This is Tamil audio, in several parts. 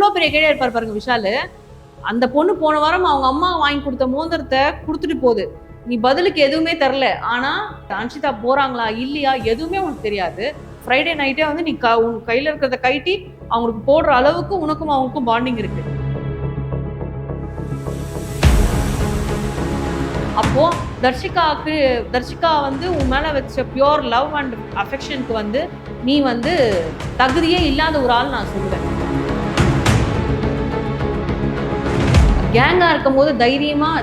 எவ்வளவு பெரிய கேடியா இருப்பாரு பாருங்க விஷாலு. அந்த பொண்ணு போன வாரம் அவங்க அம்மா வாங்கி கொடுத்த மோதிரத்தை கொடுத்துட்டு போகுது. நீ பதிலுக்கு எதுவுமே தரல. ஆனா அன்ஷிதா போறாங்களா இல்லையா எதுவுமே உனக்கு தெரியாது. ஃப்ரைடே நைட்டே வந்து நீ உன் கையில இருக்கிறத கைட்டி அவங்களுக்கு போடுற அளவுக்கு உனக்கும் அவங்களுக்கும் பாண்டிங் இருக்கு. அப்போ தர்ஷிகா வந்து உன் மேல வச்ச பியோர் லவ் அண்ட் அஃபெக்ஷனுக்கு வந்து நீ வந்து தகுதியே இல்லாத ஒரு ஆள் நான் சொல்லுவேன். கேங்கா இருக்கும் போது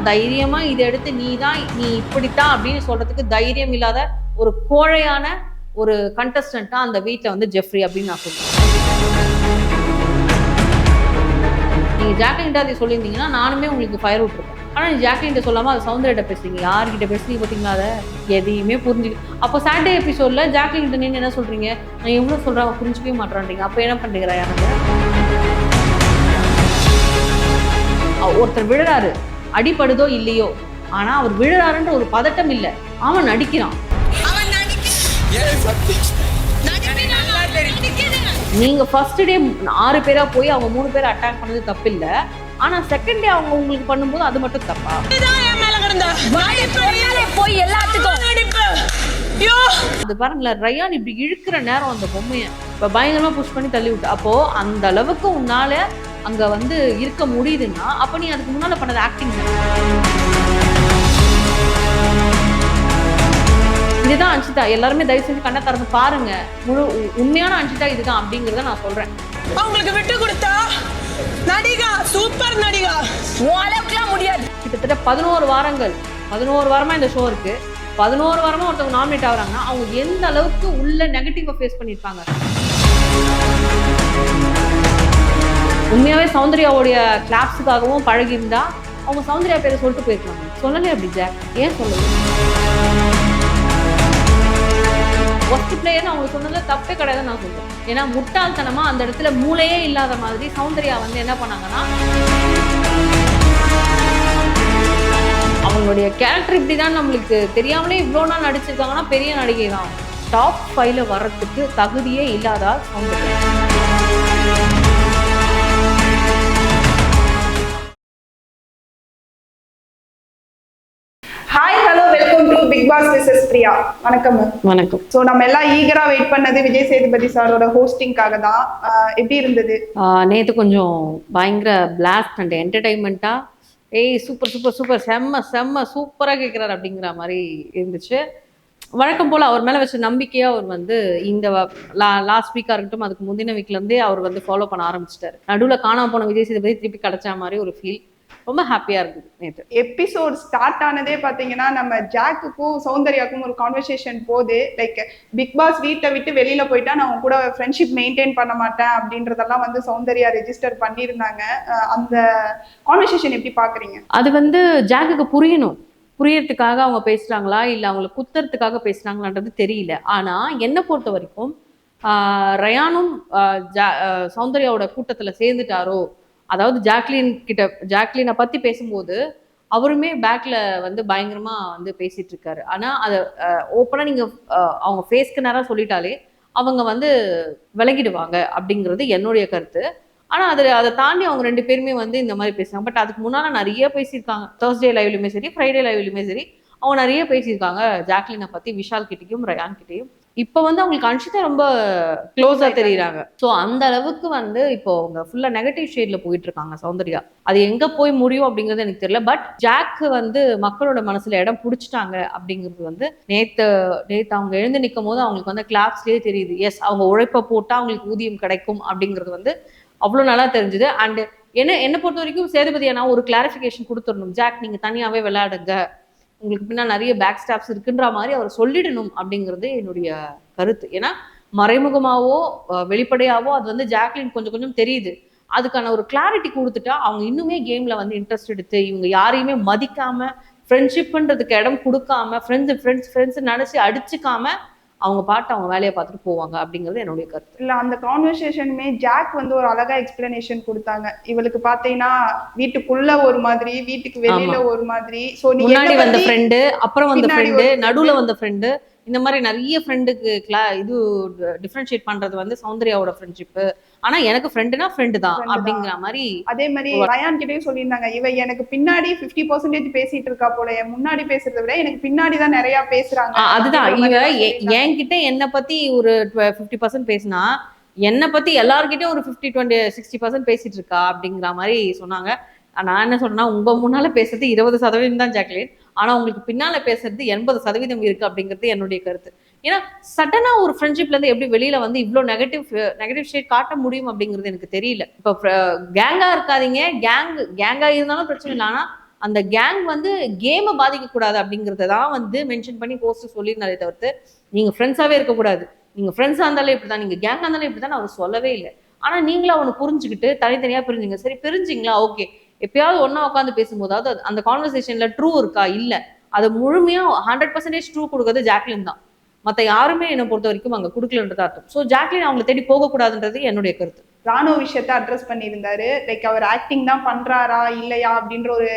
தைரியமா இதை எடுத்து நீ இப்படித்தான் அப்படின்னு சொல்றதுக்கு தைரியம் இல்லாத ஒரு கோழையான ஒரு கண்டஸ்டன்டா அந்த வீட்டுல வந்து ஜெஃப்ரி அப்படின்னு நான் சொல்லுவேன். நீங்க ஜாக்லின் அதை சொல்லியிருந்தீங்கன்னா நானுமே உங்களுக்கு ஃபயர் விட்டுருப்பேன். ஆனா நீ ஜாக்லின் சொல்லாம அது சௌந்தர்யிட்ட பேசுறீங்க. யார்கிட்ட பேசுறீங்க பார்த்தீங்களா? அதை எதையுமே புரிஞ்சுக்க. அப்போ சாட்டர்டே எபிசோட்ல ஜாக்லின் நீங்க என்ன சொல்றீங்க? நான் எவ்வளவு சொல்றேன் புரிஞ்சுக்கவே மாட்டேன்றீங்க. அப்ப என்ன பண்றீங்க? எனக்கு ஒருத்தர் விழுறாரு, அடிப்படுதோ இல்லையோ, ஆனா அவர் விழுறாருன்ற ஒரு பதட்டம் இல்ல, அவன் நடிக்கிறான். நீங்க ஃபர்ஸ்ட் டே 6 பேரா போய் அவங்க 3 பேரை அட்டாக் பண்ணது தப்பு இல்ல. ஆனா செகண்ட் டே அவங்க உங்களுக்கு பண்ணும்போது அது மட்டும் தப்பா? அது பாருங்களேன், ரயான் இப்படி இழுக்கிற நேரம் அந்த பொம்மையை இப்ப பயங்கரமா புஷ் பண்ணி தள்ளி விட்டு. அப்போ அந்த அளவுக்கு உன்னால அங்க வந்து இருக்க முடியுதுன்னா அப்ப நீ அதுக்கு முன்னால பண்ணது ஆக்டிங். இதுதான் அன்ஷிதா. எல்லாருமே தயவு செஞ்சு கண்ணை திறந்து பாருங்க. உண்மையான அன்ஷிதா இதுதான் அப்படிங்கறத நான் சொல்றேன். அவங்களுக்கு விட்டு கொடுத்தா நடிகா, சூப்பர் நடிகா, உலகலாம் முடியாது. கிட்டத்தட்ட 11 வாரமா இந்த ஷோ இருக்கு. 11 வாரமா ஒருத்தவங்க நாமினேட் ஆகுறாங்கன்னா அவங்க எந்த அளவுக்கு உள்ள நெகட்டிவா ஃபேஸ் பண்ணிருப்பாங்க. உண்மையாவே சௌந்தர்யாவுடைய கிளாப்ஸுக்காகவும் பழகி இருந்தா அவங்க சௌந்தர்யா பேரை சொல்லிட்டு போயிருக்காங்க. சொல்லலையே அப்படி ஜாக், ஏன் சொல்லல? ஒஸ்ட் பிளேயர்னு அவங்க சொன்னதுல தப்பே கிடையாதுன்னு நான் சொல்றேன். ஏன்னா முட்டாள்தனமா அந்த இடத்துல மூளையே இல்லாத மாதிரி சௌந்தர்யா வந்து என்ன பண்ணாங்கன்னா, அவங்களுடைய கேரக்டர் இப்படிதான் நம்மளுக்கு தெரியாமலே இவ்வளோ நாள் நடிச்சிருக்காங்கன்னா பெரிய நடிகை தான். டாப் 5ல வர்றதுக்கு தகுதியே இல்லாத Soundarya. Hi, hello, welcome to Bigg Boss wishes Priya. வணக்கம். வணக்கம். ஸோ நம்ம எல்லாம் ஈகரா வெயிட் பண்ணது விஜய் சேதுபதி சாரோட ஹோஸ்டிங்காக தான். எப்படி இருந்தது? நேற்று கொஞ்சம் பயங்கர பிளாஸ்ட் அண்ட் என்டர்டைன்மெண்ட்டா, சூப்பர் சூப்பர் சூப்பர், செம்ம சூப்பராக கேட்குறாரு அப்படிங்கிற மாதிரி இருந்துச்சு. வழக்கம் போல் அவர் மேலே வச்ச நம்பிக்கையாக அவர் வந்து இந்த லாஸ்ட் வீக்காக இருக்கட்டும், அதுக்கு முந்தின வீக்லேருந்தே அவர் வந்து ஃபாலோ பண்ண ஆரம்பிச்சிட்டாரு. நடுவில் காணாம போன விஜய் சேதுபதி திருப்பி கிடைச்ச மாதிரி ஒரு ஃபீல். ரொம்ப ஹாப்பியா இருக்குது. நேற்று எபிசோட் ஸ்டார்ட் ஆனதே பாத்தீங்கன்னா நம்ம ஜாக்குக்கும் சௌந்தர்யாக்கும் ஒரு கான்வர்சேஷன் போது, லைக் பிக் பாஸ் வீட்டை விட்டு வெளியில போயிட்டா நான் உங்க கூட ஃப்ரெண்ட்ஷிப் மெயின்டைன் பண்ண மாட்டேன் அப்படின்றதெல்லாம் வந்து சௌந்தர்யா ரெஜிஸ்டர் பண்ணியிருந்தாங்க. அந்த கான்வர்சேஷன் எப்படி பாக்குறீங்க? அது வந்து ஜாக்குக்கு புரியறதுக்காக அவங்க பேசுறாங்களா இல்ல அவங்களை குத்துறதுக்காக பேசுறாங்களான்றது தெரியல. ஆனா என்னை பொறுத்த வரைக்கும் ரயானும் சௌந்தர்யாவோட கூட்டத்துல சேர்ந்துட்டாரோ, அதாவது ஜாக்லினை பத்தி பேசும்போது அவருமே பேக்ல வந்து பயங்கரமா வந்து பேசிட்டு இருக்காரு. ஆனா அதை ஓப்பனா நீங்க அவங்க ஃபேஸ்க்கு நேரம் சொல்லிட்டாலே அவங்க வந்து விலகிடுவாங்க அப்படிங்கிறது என்னுடைய கருத்து. ஆனா அதை தாண்டி அவங்க 2 பேருமே வந்து இந்த மாதிரி பேசுறாங்க. பட் அதுக்கு முன்னால நிறைய பேசியிருக்காங்க. தேர்ஸ்டே லைவ்லயுமே சரி, ஃப்ரைடே லைவ்லயுமே சரி, அவங்க நிறைய பேசியிருக்காங்க ஜாக்லினை பத்தி, விஷால் கிட்டையும் ரயான் கிட்டையும். இப்போ வந்து அவங்களுக்கு அன்ஷிதா ரொம்ப க்ளோஸா தெரியுறாங்க. ஸோ அந்த அளவுக்கு வந்து இப்போ அவங்க ஃபுல்லா நெகட்டிவ் ஷேட்ல போயிட்டு இருக்காங்க சௌந்தர்யா. அது எங்க போய் முடியும் அப்படிங்கிறது எனக்கு தெரியல. பட் ஜாக் வந்து மக்களோட மனசுல இடம் பிடிச்சிட்டாங்க அப்படிங்கிறது வந்து நேத்து அவங்க எழுந்து நிற்கும் போது அவங்களுக்கு வந்து கிளாப்ஸ்லயே தெரியுது. எஸ், அவங்க உழைப்பை போட்டா அவங்களுக்கு ஊதியம் கிடைக்கும் அப்படிங்கிறது வந்து அவ்வளோ நல்லா தெரிஞ்சுது. அண்ட் என்னை பொறுத்த வரைக்கும் சேதுபதி நான் ஒரு கிளாரிஃபிகேஷன் கொடுத்துடணும். ஜாக் நீங்க தனியாவே விளையாடுங்க, உங்களுக்கு பின்னா நிறைய பேக் ஸ்டாப்ஸ் இருக்குன்ற மாதிரி அவர் சொல்லிடணும் அப்படிங்கிறது என்னுடைய கருத்து. ஏன்னா மறைமுகமாவோ வெளிப்படையாவோ அது வந்து ஜாக்லின் கொஞ்சம் தெரியுது. அதுக்கான ஒரு கிளாரிட்டி கொடுத்துட்டா அவங்க இன்னுமே கேம்ல வந்து இன்ட்ரெஸ்ட் எடுத்து இவங்க யாரையுமே மதிக்காம, ஃப்ரெண்ட்ஷிப்ன்றதுக்கு இடம் கொடுக்காம, ஃப்ரெண்ட்ஸ் நினைச்சு அடிச்சுக்காம அவங்க பாட்டு அவங்க வேலையை பார்த்துட்டு போவாங்க அப்படிங்கிறது என்னுடைய கருத்து. இல்ல, அந்த கான்வர்சேஷனுமே ஜாக் வந்து ஒரு அழகா எக்ஸ்பிளனேஷன் கொடுத்தாங்க. இவளுக்கு பாத்தீங்கன்னா வீட்டுக்குள்ள ஒரு மாதிரி, வீட்டுக்கு வெளியில ஒரு மாதிரி, சோ முன்னாடி வந்த ஃப்ரெண்டு, அப்புறம் வந்த ஃப்ரெண்டு, நடுவுல வந்த ஃப்ரெண்டு, இந்த மாதிரி நிறைய ஃப்ரெண்டுக்கு இது டிஃபரன்ஷியேட் பண்றது வந்து சௌந்தர்யாவோட ஃப்ரெண்ட்ஷிப்பு, ஆனா எனக்கு ஃப்ரெண்டுனா ஃப்ரெண்டு தான் Friend தான். அப்படிங்கிற மாதிரி. அதே மாதிரி ரயான் கிட்டயும் சொல்லியிருந்தாங்க, இவ எனக்கு பின்னாடி 50% பேசிட்டு இருக்கா போல, என் முன்னாடி பேசுறதை விட எனக்கு பின்னாடி தான் நிறைய பேசுறாங்க. அதுதான் அப்படின்ற இவ மாதிரி எல்லாம் சொல்லியிருந்தாங்க. என்கிட்ட என்னை பத்தி ஒரு 50% பேசினா என்னை பத்தி எல்லார்கிட்டயும் ஒரு 50-20-60% பேசிட்டு இருக்கா அப்படிங்கிற மாதிரி சொன்னாங்க. நான் என்ன சொல்றேன்னா, உங்க முன்னால பேசுறது 20% தான் ஜாக்லின், ஆனா உங்களுக்கு பின்னால பேசுறது 80% இருக்கு அப்படிங்கிறது என்னுடைய கருத்து. ஏன்னா சடனா ஒரு ஃப்ரெண்ட்ஷிப்ல இருந்து எப்படி வெளியில வந்து இவ்வளோ நெகட்டிவ் ஷேட் காட்ட முடியும் அப்படிங்கிறது எனக்கு தெரியல. இப்போ கேங்கா இருக்காதீங்க, கேங்கா இருந்தாலும் பிரச்சனை இல்லை, ஆனா அந்த கேங் வந்து கேமை பாதிக்க கூடாது அப்படிங்கறத தான் வந்து மென்ஷன் பண்ணி போஸ்ட் சொல்லியிருந்தாலே தவிர்த்து நீங்க ஃப்ரெண்ட்ஸாவே இருக்கக்கூடாது, நீங்க ஃப்ரெண்ட்ஸா இருந்தாலே இப்படிதான், நீங்க கேங்கா இருந்தாலும் இப்படிதான் அவர் சொல்லவே இல்லை. ஆனா நீங்களும் அவனை புரிஞ்சுக்கிட்டு தனித்தனியா பிரிஞ்சுங்க. சரி பிரிஞ்சிங்களா, ஓகே, எப்பயாவது ஒன்னா உட்காந்து பேசும்போதாவது அந்த கான்வர்சேஷன்ல ட்ரூ இருக்கா, இல்ல அது முழுமையா 100% ட்ரூ கொடுக்கறது ஜாக்லின் தான். மத்த யாருமே என்னை பொறுத்த வரைக்கும் அங்க கொடுக்கலன்றது அர்த்தம். ஸோ ஜாக்லின் அவங்களை தேடி போகக்கூடாதுன்றது என்னுடைய கருத்து. ராணுவ விஷயத்த அட்ரஸ் பண்ணியிருந்தாரு, லைக் அவர் ஆக்டிங் தான் பண்றாரா இல்லையா அப்படின்ற ஒரு.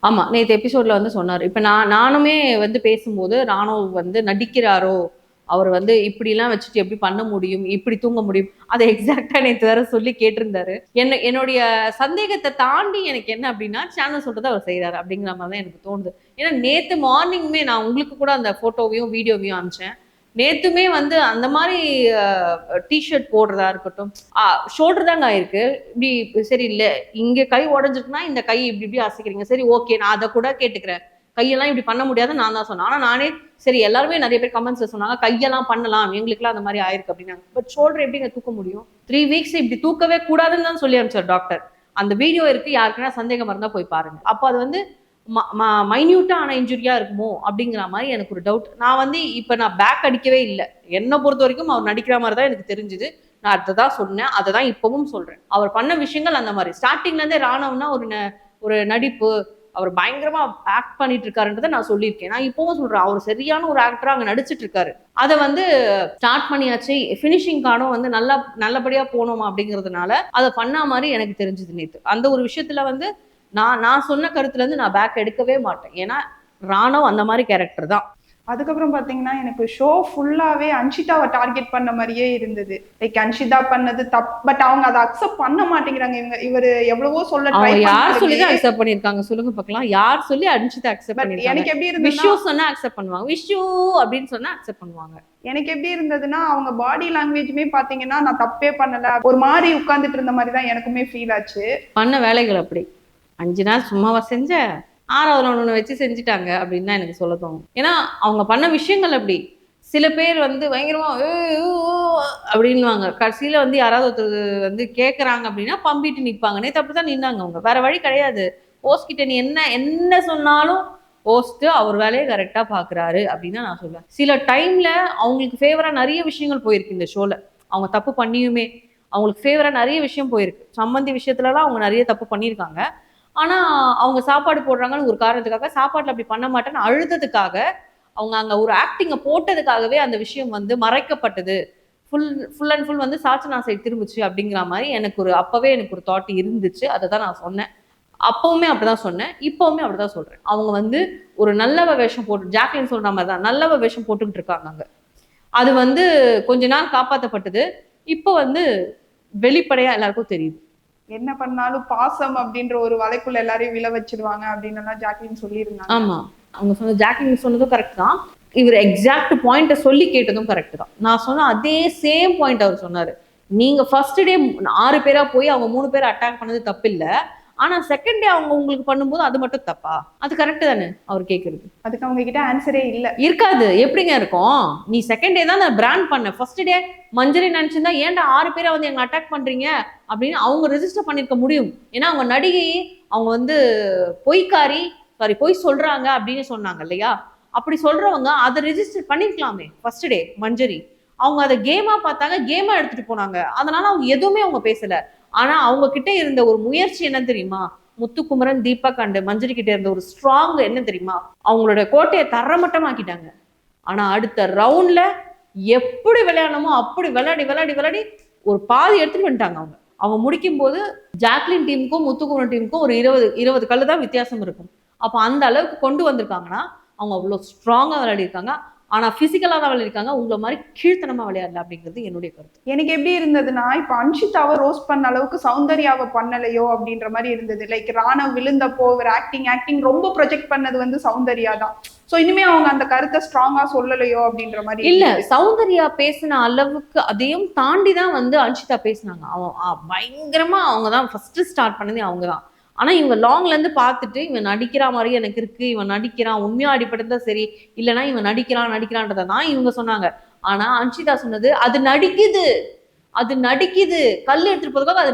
ஆமா, நேற்று எபிசோட்ல வந்து சொன்னாரு. இப்ப நானுமே வந்து பேசும்போது ராணுவ வந்து நடிக்கிறாரோ, அவர் வந்து இப்படிலாம் வச்சுட்டு எப்படி பண்ண முடியும், இப்படி தூங்க முடியும், அதை எக்ஸாக்டா நேற்று வேற சொல்லி கேட்டிருந்தாரு. என்னுடைய சந்தேகத்தை தாண்டி எனக்கு என்ன அப்படின்னா, சேனல் சொல்றதை அவர் செய்யறாரு அப்படிங்கிற மாதிரி தான் எனக்கு தோணுது. ஏன்னா நேற்று மார்னிங்குமே நான் உங்களுக்கு கூட அந்த போட்டோவையும் வீடியோவையும் அனுப்பிச்சேன். நேத்துமே வந்து அந்த மாதிரி டிஷர்ட் போடுறதா இருக்கட்டும், ஷோல்டர் தாங்க ஆயிருக்கு, இப்படி சரி இல்லை, இங்க கை உடஞ்சிருக்குன்னா இந்த கை இப்படி இப்படி அசைக்கிறீங்க, சரி ஓகே நான் அதை கூட கேட்டுக்கிறேன், கையெல்லாம் இப்படி பண்ண முடியாது நான் தான் சொன்னேன். ஆனா நானே சரி, எல்லாருமே நிறைய பேர் கமெண்ட்ஸ்ல சொன்னாங்க கையெல்லாம் பண்ணலாம், எங்களுக்குலாம் அந்த மாதிரி ஆயிருக்கு அப்படின்னாங்க. பட் ஷோல்டர் எப்படிங்க தூக்க முடியும்? 3 வீக்ஸ் இப்படி தூக்கவே கூடாதுன்னு தான் சொல்லி அனுப்பிச்சார் டாக்டர். அந்த வீடியோ இருக்கு, யாருக்குன்னா சந்தேகம் இருந்தா போய் பாருங்க. அப்போ அது வந்து மைன்யூட்டா ஆன இன்ஜுரியா இருக்குமோ அப்படிங்கிற மாதிரி எனக்கு ஒரு டவுட். நான் வந்து இப்ப நான் பேக் அடிக்கவே இல்லை, என்னை பொறுத்த வரைக்கும் அவர் நடிக்கிற மாதிரி தான் எனக்கு தெரிஞ்சுது. நான் அதை தான் சொன்னேன், அதை தான் இப்பவும் சொல்றேன். அவர் பண்ண விஷயங்கள் அந்த மாதிரி ஸ்டார்டிங்ல இருந்தே ராணுவம்னா ஒரு நடிப்பு, அவர் பயங்கரமா ஆக்ட் பண்ணிட்டு இருக்காருன்றதை நான் சொல்லியிருக்கேன். நான் இப்பவும் சொல்றேன், அவர் சரியான ஒரு ஆக்டரா அங்க நடிச்சிட்டு இருக்காரு. அதை வந்து ஸ்டார்ட் பண்ணியாச்சு, பினிஷிங் கார்டும் வந்து நல்லபடியா போனோமா அப்படிங்கிறதுனால அதை பண்ண மாதிரி எனக்கு தெரிஞ்சது நேத்து. அந்த ஒரு விஷயத்துல வந்து நான் சொன்ன கருத்துல இருந்து நான் பேக் எடுக்கவே மாட்டேன். ஏன்னா ராணுவ அந்த மாதிரி கேரக்டர் தான். அதுக்கப்புறம் பாத்தீங்கன்னா எனக்கு ஷோ ஃபுல்லாவே அன்ஷிதாவை டார்கெட் பண்ண மாதிரியே இருந்தது. லைக் அன்ஷிதா பண்ணது தப்பு, பட் அவங்க அதை அக்செப்ட் பண்ண மாட்டேங்கிறாங்க. இவரு எவ்வளவோ சொல்ல ட்ரை பண்ணாங்க. யார் சொல்லி தான் அக்செப்ட் பண்ணிருக்காங்க சொல்லுங்க பார்க்கலாம்? யார் சொல்லி அன்ஷிதா அக்செப்ட் பண்ணிருக்காங்க? எனக்கு எப்படி இருந்தது, விஷு சொன்னா அக்செப்ட் பண்ணுவாங்க, விஷு அப்படின்னு சொன்னா அக்செப்ட் பண்ணுவாங்க. எனக்கு எப்படி இருந்ததுன்னா அவங்க பாடி லாங்குவேஜுமே பாத்தீங்கன்னா நான் தப்பே பண்ணல, ஒரு மாதிரி உட்கார்ந்துட்டு இருந்த மாதிரி தான் எனக்குமே ஃபீல் ஆச்சு. பண்ண வேலைகள் அப்படி 5 நாள் சும்மாவா செஞ்ச, 6வது நாள் ஒன்று வச்சு செஞ்சுட்டாங்க அப்படின்னு தான் எனக்கு சொல்ல தோணும். ஏன்னா அவங்க பண்ண விஷயங்கள் அப்படி. சில பேர் வந்து பயங்கரமா அப்படின்வாங்க, கடைசியில வந்து யாராவது ஒருத்தர் வந்து கேட்கறாங்க அப்படின்னா பம்பிட்டு நிற்பாங்க. நேற்று அப்படிதான் நின்னாங்க அவங்க, வேற வழி கிடையாது. ஹோஸ்ட் கிட்ட நீ என்ன சொன்னாலும் ஹோஸ்ட் அவர் வேலையை கரெக்டா பாக்குறாரு அப்படின்னு தான் நான் சொல்லுவேன். சில டைம்ல அவங்களுக்கு ஃபேவரா நிறைய விஷயங்கள் போயிருக்கு இந்த ஷோல, அவங்க தப்பு பண்ணியுமே அவங்களுக்கு ஃபேவரா நிறைய விஷயம் போயிருக்கு. சம்மந்தி விஷயத்துலலாம் அவங்க நிறைய தப்பு பண்ணியிருக்காங்க. ஆனா அவங்க சாப்பாடு போடுறாங்கன்னு ஒரு காரணத்துக்காக, சாப்பாட்டுல அப்படி பண்ண மாட்டேன்னு அழுததுக்காக, அவங்க அங்க ஒரு ஆக்டிங்க போட்டதுக்காகவே அந்த விஷயம் வந்து மறைக்கப்பட்டது, ஃபுல் அண்ட் ஃபுல் வந்து சாச்சனா சைடு திரும்பிச்சு அப்படிங்கிற மாதிரி அப்பவே எனக்கு ஒரு தாட் இருந்துச்சு. அதை தான் நான் சொன்னேன். அப்பவுமே அப்படிதான் சொன்னேன், இப்பவுமே அப்படிதான் சொல்றேன். அவங்க வந்து ஒரு நல்லவ வேஷம் போட்டு, ஜாக்லின் சொல்ற மாதிரி தான் நல்லவ வேஷம் போட்டுக்கிட்டு இருக்காங்க அங்க. அது வந்து கொஞ்ச நாள் காப்பாற்றப்பட்டது, இப்போ வந்து வெளிப்படையா எல்லாருக்கும் தெரியுது. என்ன பண்ணாலும் பாசம் அப்படின்ற ஒரு வலைக்குள்ள எல்லாரையும் விழ வச்சிருவாங்க அப்படின்னு ஜாக்லின் சொல்லியிருந்தாங்க. ஆமா, அவங்க சொன்ன ஜாக்லின் சொன்னதும் கரெக்ட் தான். இவர் எக்ஸாக்ட் பாயிண்ட சொல்லி கேட்டதும் கரெக்ட் தான். நான் சொன்ன அதே சேம் பாயிண்ட் அவர் சொன்னாரு. நீங்க ஃபர்ஸ்ட் டே 6 பேரா போய் அவங்க 3 பேரை அட்டாக் பண்ணது தப்பு இல்ல, ஆனா செகண்ட் டே அவங்க உங்களுக்கு பண்ணும்போது அது மட்டும் தப்பா? அது கரெக்ட் தானே அவர் கேட்கறது? அதுக்கு அவங்க கிட்ட ஆன்சரே இல்ல. இருக்காது, எப்படிங்க இருக்கும்? நீ செகண்ட் டே தான் நான் பிராண்ட் பண்ண, ஃபர்ஸ்ட் டே மஞ்சரி நினைச்சிருந்தா ஏன்டா 6 பேரை வந்து எங்க அட்டாக் பண்றீங்க அப்படின்னு அவங்க ரெஜிஸ்டர் பண்ணிருக்க முடியும். ஏன்னா அவங்க நடிகை, அவங்க வந்து பொய் சொல்றாங்க அப்படின்னு சொன்னாங்க இல்லையா? அப்படி சொல்றவங்க அதை ரெஜிஸ்டர் பண்ணிருக்கலாமே ஃபர்ஸ்ட் டே. மஞ்சரி அவங்க அதை கேமா பார்த்தாங்க, கேமா எடுத்துட்டு போனாங்க, அதனால அவங்க எதுவுமே அவங்க பேசல. ஆனா அவங்க கிட்ட இருந்த ஒரு முயற்சி என்ன தெரியுமா? முத்துக்குமரன், தீபக் அண்ட் மஞ்சரி கிட்ட இருந்த ஒரு ஸ்ட்ராங் என்ன தெரியுமா? அவங்களோட கோட்டையை தரமட்டமாக்கிட்டாங்க. ஆனா அடுத்த ரவுண்ட்ல எப்படி விளையாடணுமோ அப்படி விளையாடி ஒரு பாதி எடுத்துட்டு வந்துட்டாங்க. அவங்க முடிக்கும் போது ஜாக்லின் டீமுக்கும் முத்துக்குமரன் டீமுக்கும் ஒரு 20 கல்லு தான் வித்தியாசம் இருக்கும். அப்போ அந்த அளவுக்கு கொண்டு வந்திருக்காங்கன்னா அவங்க அவ்வளோ ஸ்ட்ராங்கா விளையாடி இருக்காங்க. ஆனா பிசிக்கலா தான் விளையாடிருக்காங்க, உங்களை மாதிரி கீழ்த்தனமா விளையாடல அப்படிங்கிறது என்னுடைய கருத்து. எனக்கு எப்படி இருந்ததுன்னா, இப்ப அன்ஷிதாவை ரோஸ்ட் பண்ண அளவுக்கு சௌந்தர்யாவை பண்ணலையோ அப்படின்ற மாதிரி இருந்தது. லைக் ராணவ் விழுந்தப்போ ஒரு ஆக்டிங் ரொம்ப ப்ரொஜெக்ட் பண்ணது வந்து சௌந்தர்யா தான். சோ இனிமே அவங்க அந்த கருத்தை ஸ்ட்ராங்கா சொல்லலையோ அப்படின்ற மாதிரி இல்ல. சௌந்தர்யா பேசின அளவுக்கு அதையும் தாண்டி தான் வந்து அன்ஷிதா பேசினாங்க. பயங்கரமா அவங்க தான் ஃபர்ஸ்ட் ஸ்டார்ட் பண்ணதே அவங்க தான். ஆனா இவங்க லாங்ல இருந்து பார்த்துட்டு இவன் நடிக்கிற மாதிரி எனக்கு இருக்கு, இவன் நடிக்கிறான், உண்மையா அடிப்பட்டதா சரி, இல்லைன்னா இவன் நடிக்கிறான்றதை தான் இவங்க சொன்னாங்க. ஆனா அன்ஷிதா சொன்னது அது நடிக்குது, அது நடிக்குது, கல் எடுத்துட்டு போறதுக்காக அது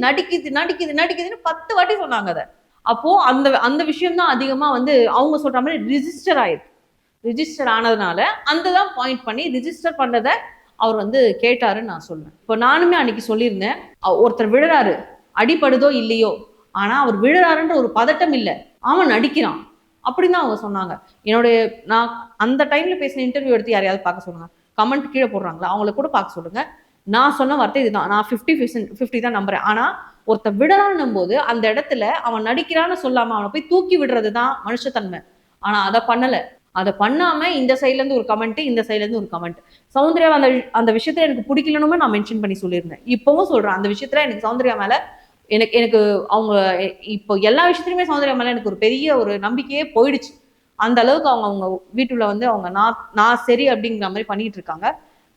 நடிக்குதுன்னு 10 வாட்டி சொன்னாங்க அதை. அப்போ அந்த அந்த விஷயம் தான் அதிகமா வந்து அவங்க சொல்ற மாதிரி ரிஜிஸ்டர் ஆயிருக்கு. ரிஜிஸ்டர் ஆனதுனால அந்த தான் பாயிண்ட் பண்ணி ரிஜிஸ்டர் பண்ணதை அவர் வந்து கேட்டாருன்னு நான் சொல்லுவேன். இப்போ நானுமே அன்னைக்கு சொல்லியிருந்தேன், ஒருத்தர் விழுறாரு, அடிப்படுதோ இல்லையோ, ஆனா அவர் விழுறாருன்ற ஒரு பதட்டம் இல்லை, அவன் நடிக்கிறான் அப்படின்னு தான் அவங்க சொன்னாங்க. நான் அந்த டைம்ல பேசின இன்டர்வியூ எடுத்து யாரையாவது பார்க்க சொல்லுங்க, கமெண்ட் கீழே போடுறாங்களா அவங்கள கூட பார்க்க சொல்லுங்க. நான் சொன்ன வார்த்தை இதுதான். நான் 50% தான் நம்புறேன். ஆனா ஒருத்தர் விடறான்னும் போது அந்த இடத்துல அவன் நடிக்கிறான்னு சொல்லாம அவனை போய் தூக்கி விடுறதுதான் மனுஷத்தன்மை. ஆனா அதை பண்ணல. அதை பண்ணாம இந்த சைட்ல இருந்து ஒரு கமெண்ட், இந்த சைட்ல இருந்து ஒரு கமெண்ட். சௌந்தர்யா அந்த விஷயத்துல எனக்கு பிடிக்கலன்னு நான் மென்ஷன் பண்ணி சொல்லியிருந்தேன். இப்பவும் சொல்றேன், அந்த விஷயத்துல எனக்கு சௌந்தர்யா மேல எனக்கு அவங்க இப்போ எல்லா விஷயத்துலயுமே சௌந்தர்யா மேல எனக்கு ஒரு பெரிய ஒரு நம்பிக்கையே போயிடுச்சு. அந்த அளவுக்கு அவங்க வீட்டுல வந்து அவங்க நான் சரி அப்படிங்கிற மாதிரி பண்ணிட்டு இருக்காங்க.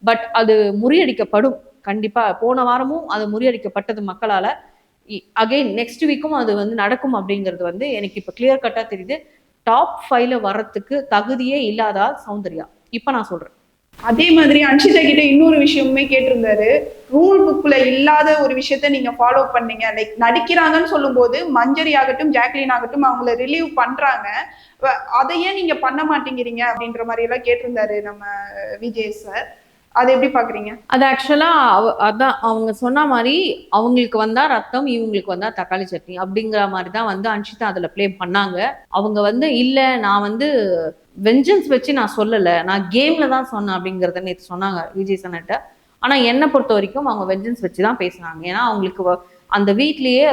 பட் அது முறியடிக்கப்படும் கண்டிப்பா. போன வாரமும் அது முறியடிக்கப்பட்டது மக்களால. அகைன் நெக்ஸ்ட் வீக்கும் அது வந்து நடக்கும் அப்படிங்கிறது வந்து எனக்கு இப்ப கிளியர் கட்டா தெரியுது. டாப் 5ல வர்றதுக்கு தகுதியே இல்லாதா சௌந்தர்யா, இப்ப நான் சொல்றேன். அதே மாதிரி அன்ஷிதா கிட்ட இன்னொரு விஷயமுமே கேட்டிருந்தாரு. ரூல் புக்ல இல்லாத ஒரு விஷயத்த நீங்க ஃபாலோ பண்ணீங்க. லைக் நடிக்கிறாங்கன்னு சொல்லும் போது மஞ்சரி ஆகட்டும், ஜாக்லின் ஆகட்டும் அவங்கள ரிலீவ் பண்றாங்க, அதையே நீங்க பண்ண மாட்டேங்கிறீங்க அப்படின்ற மாதிரி எல்லாம் கேட்டிருந்தாரு நம்ம விஜய் சார். அதை எப்படி பாக்குறீங்க? அது ஆக்சுவலா அதான் அவங்க சொன்ன மாதிரி அவங்களுக்கு வந்தா ரத்தம், இவங்களுக்கு வந்தா தக்காளி சட்னி அப்படிங்கிற மாதிரி தான் வந்து அன்ஷிதா அதுல பிளே பண்ணாங்க. அவங்க வந்து இல்ல நான் வந்து வெஞ்சன்ஸ் வச்சு நான் சொல்லல, நான் கேம்ல தான் சொன்னேன் அப்படிங்கறத நேற்று சொன்னாங்க விஜய் சன்னிட்ட. ஆனா என்னை பொறுத்த வரைக்கும் அவங்க வெஞ்சன்ஸ் வச்சு தான் பேசினாங்க. ஏன்னா அவங்களுக்கு அந்த வீட்லயே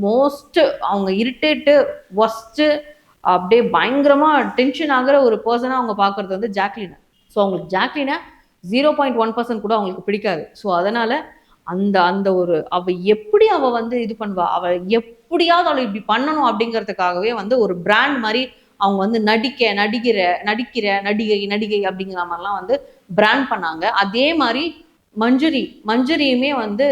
மோஸ்ட் அவங்க இரிட்டேட்டு ஒஸ்ட் அப்படியே பயங்கரமா டென்ஷன் ஆகுற ஒரு பர்சனா அவங்க பாக்குறது வந்து ஜாக்லினை. ஸோ அவங்களுக்கு ஜாக்லினை 0.1% கூட அவங்களுக்கு பிடிக்காது. ஸோ அதனால அந்த ஒரு அவ வந்து இது பண்ணுவா, அவ எப்படியாவது அவளை இப்படி பண்ணணும் அப்படிங்கிறதுக்காகவே வந்து ஒரு பிராண்ட் மாதிரி அவங்க வந்து நடிக்கிற நடிகை அப்படிங்கிற மாதிரிலாம் வந்து பிராண்ட் பண்ணாங்க. அதே மாதிரி மஞ்சரியுமே வந்து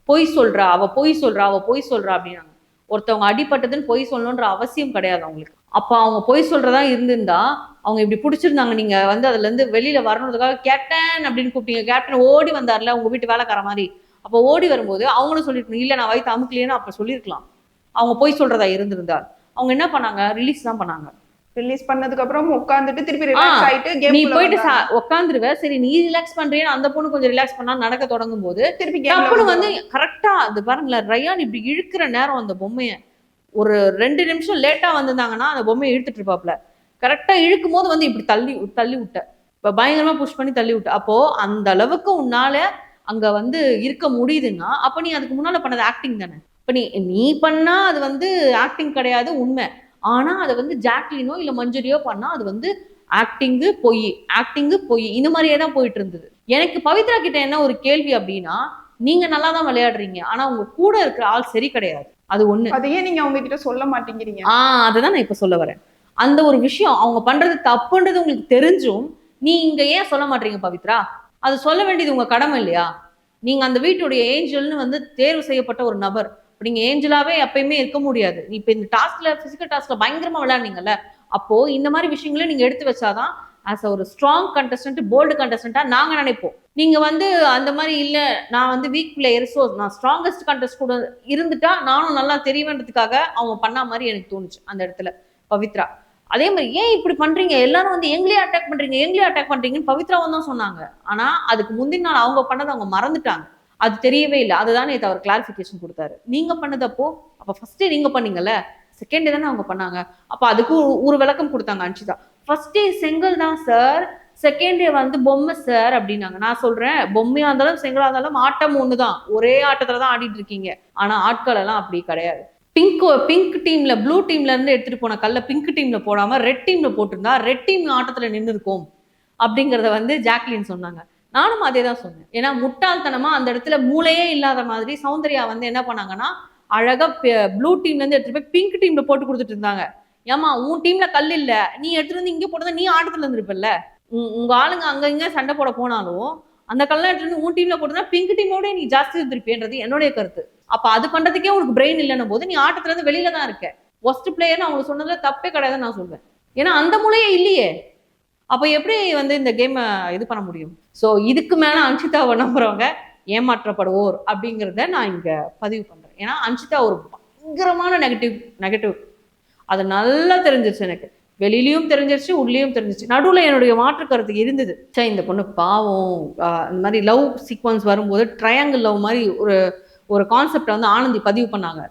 பொய் சொல்றா அப்படின்னாங்க. ஒருத்தவங்க அடிபட்டதுன்னு பொய் சொல்லணுன்ற அவசியம் கிடையாது அவங்களுக்கு. அப்ப அவங்க பொய் சொல்றதா இருந்திருந்தா அவங்க இப்படி பிடிச்சிருந்தாங்க. நீங்க வந்து அதுல இருந்து வெளியில வரணுன்றதுக்காக கேப்டன் அப்படின்னு கூப்பிட்டீங்க, கேப்டன் ஓடி வந்தார்ல உங்க வீட்டு வேலைக்கார மாதிரி. அப்போ ஓடி வரும்போது அவங்களும் சொல்லிருக்கணும், இல்ல நான் வயிற்று அமுக்கலையேன்னு அப்ப சொல்லியிருக்கலாம். அவங்க பொய் சொல்றதா இருந்திருந்தார். அவங்க என்ன பண்ணாங்க, ரிலீஸ் தான் பண்ணாங்க. ரிலீஸ் பண்ணதுக்கு அப்புறம் உட்கார்ந்துட்டு திருப்பி ரிலாக்ஸ் ஆயிட்டு நீ போயிட்டு உட்காந்துருவ, சரி நீ ரிலாக்ஸ் பண்றேன்னு அந்த பொண்ணு கொஞ்சம் ரிலாக்ஸ் பண்ணா நடக்க தொடங்கும் போது திருப்பி வந்து கரெக்டா அது பாருங்களேன், ரயான் இப்படி இழுக்கிற நேரம் அந்த பொம்மைய ஒரு 2 நிமிஷம் லேட்டா வந்திருந்தாங்கன்னா அந்த பொம்மையை இழுத்துட்டு இருப்பாப்ல. கரெக்டா இழுக்கும் போது வந்து இப்படி தள்ளி விட்ட, இப்ப பயங்கரமா புஷ் பண்ணி தள்ளி விட்ட. அப்போ அந்த அளவுக்கு உன்னால அங்க வந்து இருக்க முடியுதுன்னா அப்ப நீ அதுக்கு முன்னால பண்ணது ஆக்டிங் தானே. இப்ப நீ பண்ணா அது வந்து ஆக்டிங் கிடையாது, உண்மை. ஆனா அதை வந்து ஜாக்லினோ இல்ல மஞ்சரியோ பண்ணா அது வந்து ஆக்டிங்கு பொய் இந்த மாதிரியே தான் போயிட்டு இருந்தது. எனக்கு பவித்ரா கிட்ட என்ன ஒரு கேள்வி அப்படின்னா, நீங்க நல்லா தான் விளையாடுறீங்க, ஆனா உங்க கூட இருக்கிற ஆள் சரி கிடையாது. அது ஒண்ணு. அதையே நீங்க அவங்க கிட்ட சொல்ல மாட்டேங்கிறீங்க. அதுதான் நான் இப்ப சொல்ல வரேன். அந்த ஒரு விஷயம் அவங்க பண்றது தப்புன்றது உங்களுக்கு தெரிஞ்சும் நீ இங்க ஏன் சொல்ல மாட்டீங்க பவித்ரா? அது சொல்ல வேண்டியது உங்க கடமை இல்லையா? நீங்க அந்த வீட்டுடைய ஏஞ்சல்னு வந்து தேர்வு செய்யப்பட்ட ஒரு நபர். நீங்க ஏஞ்சலாவே எப்பயுமே இருக்க முடியாது. இப்ப இந்த டாஸ்க்ல பிசிக்கல் டாஸ்க்ல பயங்கரமா விளையாடுனீங்கல்ல, அப்போ இந்த மாதிரி விஷயங்களை நீங்க எடுத்து வச்சாதான் ஆஸ் ஒரு ஸ்ட்ராங் கண்டஸ்டன்ட், போல்டு கண்டஸ்டன்டா நாங்க நினைப்போம். நீங்க வந்து அந்த மாதிரி இல்ல, நான் வந்து வீக் பிளேயர், ஸோ நான் ஸ்ட்ராங்கஸ்ட் கண்டஸ்ட் கூட இருந்துட்டா நானும் நல்லா தெரியுன்றதுக்காக அவங்க பண்ண மாதிரி எனக்கு தோணுச்சு அந்த இடத்துல பவித்ரா. அதே மாதிரி ஏன் இப்படி பண்றீங்க, எல்லாரும் வந்து எங்களே அட்டாக் பண்றீங்கன்னு பவித்ராவும் தான் சொன்னாங்க. ஆனா அதுக்கு முந்தின நாள் அவங்க பண்ணதை அவங்க மறந்துட்டாங்க. அது தெரியவே இல்லை. அதுதான் நேற்று அவர் கிளாரிபிகேஷன் கொடுத்தாரு. நீங்க பண்ணதப்போ அப்ப ஃபர்ஸ்ட் டே நீங்க பண்ணீங்கல்ல, செகண்ட் டே தானே அவங்க பண்ணாங்க. அப்ப அதுக்கு ஒரு விளக்கம் கொடுத்தாங்க அன்ஷிதா. ஃபர்ஸ்ட் டே செங்கல் தான் சார், செகண்ட் டே வந்து பொம்மை சார் அப்படின்னாங்க. நான் சொல்றேன், பொம்மையா இருந்தாலும் செங்கலா இருந்தாலும் ஆட்டம் ஒண்ணுதான், ஒரே ஆட்டத்துலதான் ஆடிட்டு இருக்கீங்க. ஆனா ஆட்கள் எல்லாம் அப்படி கிடையாது. பிங்க் டீம்ல ப்ளூ டீம்ல இருந்து எடுத்துட்டு போன கல்ல பிங்க் டீம்ல போடாம ரெட் டீம்ல போட்டிருந்தா ரெட் டீம் ஆட்டத்துல நின்று இருக்கும். அப்படிங்கிறத வந்து ஜாக்லின் சொன்னாங்க. நானும் அதே தான் சொன்னேன். ஏன்னா முட்டாள்தனமா அந்த இடத்துல மூளையே இல்லாத மாதிரி சௌந்தர்யா வந்து என்ன பண்ணாங்கன்னா அழகா ப்ளூ டீம்ல இருந்து எடுத்துட்டு போய் பிங்க் டீம்ல போட்டு கொடுத்துட்டு இருந்தாங்க. ஏமா உன் டீம்ல கல் இல்ல, நீ எடுத்துட்டு வந்து இங்க போட்டதா நீ ஆட்டத்துல இருந்திருப்பல்ல. உங்க ஆளுங்க அங்க இங்க சண்டை போட போனாலும் அந்த கல்லாம் எடுத்துட்டு வந்து உன் டீம்ல போட்டதா பிங்க் டீமோட நீ ஜாஸ்தி இருந்திருப்பேன்றது என்னுடைய கருத்து. அப்ப அது பண்றதுக்கே உனக்கு பிரெயின் இல்லைன்னும் போது நீ ஆட்டத்துல இருந்து வெளியில தான் இருக்க. ஒஸ்ட் பிளேயர்னு அவங்க சொன்னதுல தப்பே கிடையாதுன்னு நான் சொல்வேன். ஏன்னா அந்த மூலையே இல்லையே. அப்ப எப்படி வந்து இந்த கேமை இது பண்ண முடியும்? ஸோ இதுக்கு மேல அன்ஷிதாவை நம்புறவங்க ஏமாற்றப்படுவோர் அப்படிங்கிறத நான் இங்க பதிவு பண்றேன். ஏன்னா அன்ஷிதா ஒரு பயங்கரமான நெகட்டிவ் அது நல்லா தெரிஞ்சிருச்சு எனக்கு. வெளியிலயும் தெரிஞ்சிருச்சு, உள்ளேயும் தெரிஞ்சிருச்சு. நடுவுல என்னுடைய மாற்று கருத்து இருந்தது. சரி இந்த பொண்ணு பாவம், இந்த மாதிரி லவ் சீக்வன்ஸ் வரும்போது ட்ரையாங்கிள் லவ் மாதிரி ஒரு கான்செப்டை வந்து ஆனந்தி பதிவு பண்ணாங்க.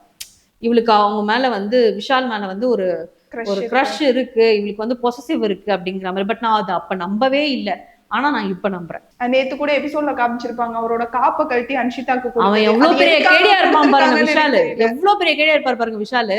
இவளுக்கு அவங்க மேல வந்து விஷால் மேல வந்து ஒரு க்ரஷ் இருக்கு, இவளுக்கு வந்து பொசசிவ் இருக்கு அப்படிங்கிற மாதிரி. பட் நான் அதை அப்ப நம்பவே இல்லை. ஆனா நான் இப்ப நம்புறேன். நேத்து கூட எபிசோட்ல காமிச்சிருப்பாங்க அவரோட காப்பை கழட்டி அன்ஷிதாக்கு. அவன் எவ்வளவு பெரிய கேடியா இருப்பான் பாருங்க விஷாலு, எவ்வளவு பெரிய கேடியா இருப்பாரு பாருங்க விஷாலு.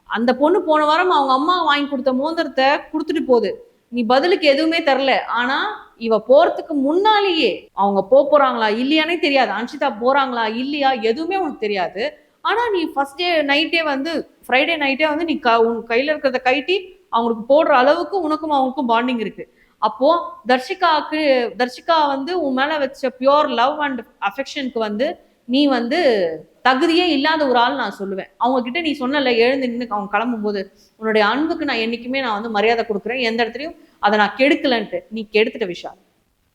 அந்த பொண்ணு போன வாரம் அவங்க அம்மா வாங்கி கொடுத்த மோதிரத்தை கொடுத்துட்டு போகுது, நீ பதிலுக்கு எதுவுமே தரல. ஆனா இவ போறதுக்கு முன்னாலேயே அவங்க போறாங்களா இல்லையானே தெரியாது, அன்ஷிதா போறாங்களா இல்லையா எதுவுமே உனக்கு தெரியாது. ஆனா நீ ஃபர்ஸ்ட் டே நைட்டே வந்து ஃப்ரைடே நைட்டே வந்து நீ உன் கையில இருக்கிறத கைட்டி அவங்களுக்கு போடுற அளவுக்கு உனக்கும் அவங்களுக்கும் பாண்டிங் இருக்கு. அப்போ தர்ஷிகா வந்து உன் மேல வச்ச பியோர் லவ் அண்ட் அஃபெக்ஷனுக்கு வந்து நீ வந்து தகுதியே இல்லாத ஒரு ஆள் நான் சொல்லுவேன். அவங்க கிட்ட நீ சொன்னல எழுந்து நின்று அவங்க கிளம்பும் போது உன்னுடைய அன்புக்கு நான் என்னைக்குமே நான் வந்து மரியாதை கொடுக்குறேன், எந்த இடத்துலயும் அதை நான் கெடுக்கலன்ட்டு. நீ கெடுத்துட்ட விஷால்,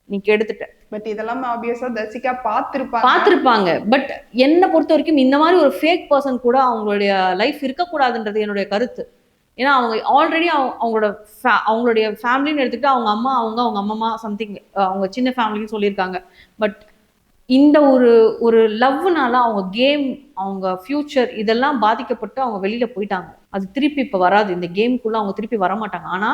நீ கெடுத்துட்ட. பட் இதெல்லாம் ஆப்வியஸா தர்ஷிகா பார்த்திருப்பாங்க. பட் என்னை பொறுத்த வரைக்கும் இந்த மாதிரி ஒரு ஃபேக் பர்சன் கூட அவங்களுடைய லைஃப் இருக்கக்கூடாதுன்றது என்னுடைய கருத்து. ஏன்னா அவங்க ஆல்ரெடி அவங்களுடைய ஃபேமிலின்னு எடுத்துக்கிட்டு அவங்க அம்மா அவங்க அம்மா சம்திங் அவங்க சின்ன ஃபேமிலின்னு சொல்லியிருக்காங்க. பட் இந்த ஒரு லவ்னால அவங்க கேம், அவங்க ஃபியூச்சர் இதெல்லாம் பாதிக்கப்பட்டு அவங்க வெளியில போயிட்டாங்க. அது திருப்பி இப்ப வராது, இந்த கேமுக்குள்ள அவங்க திருப்பி வரமாட்டாங்க. ஆனா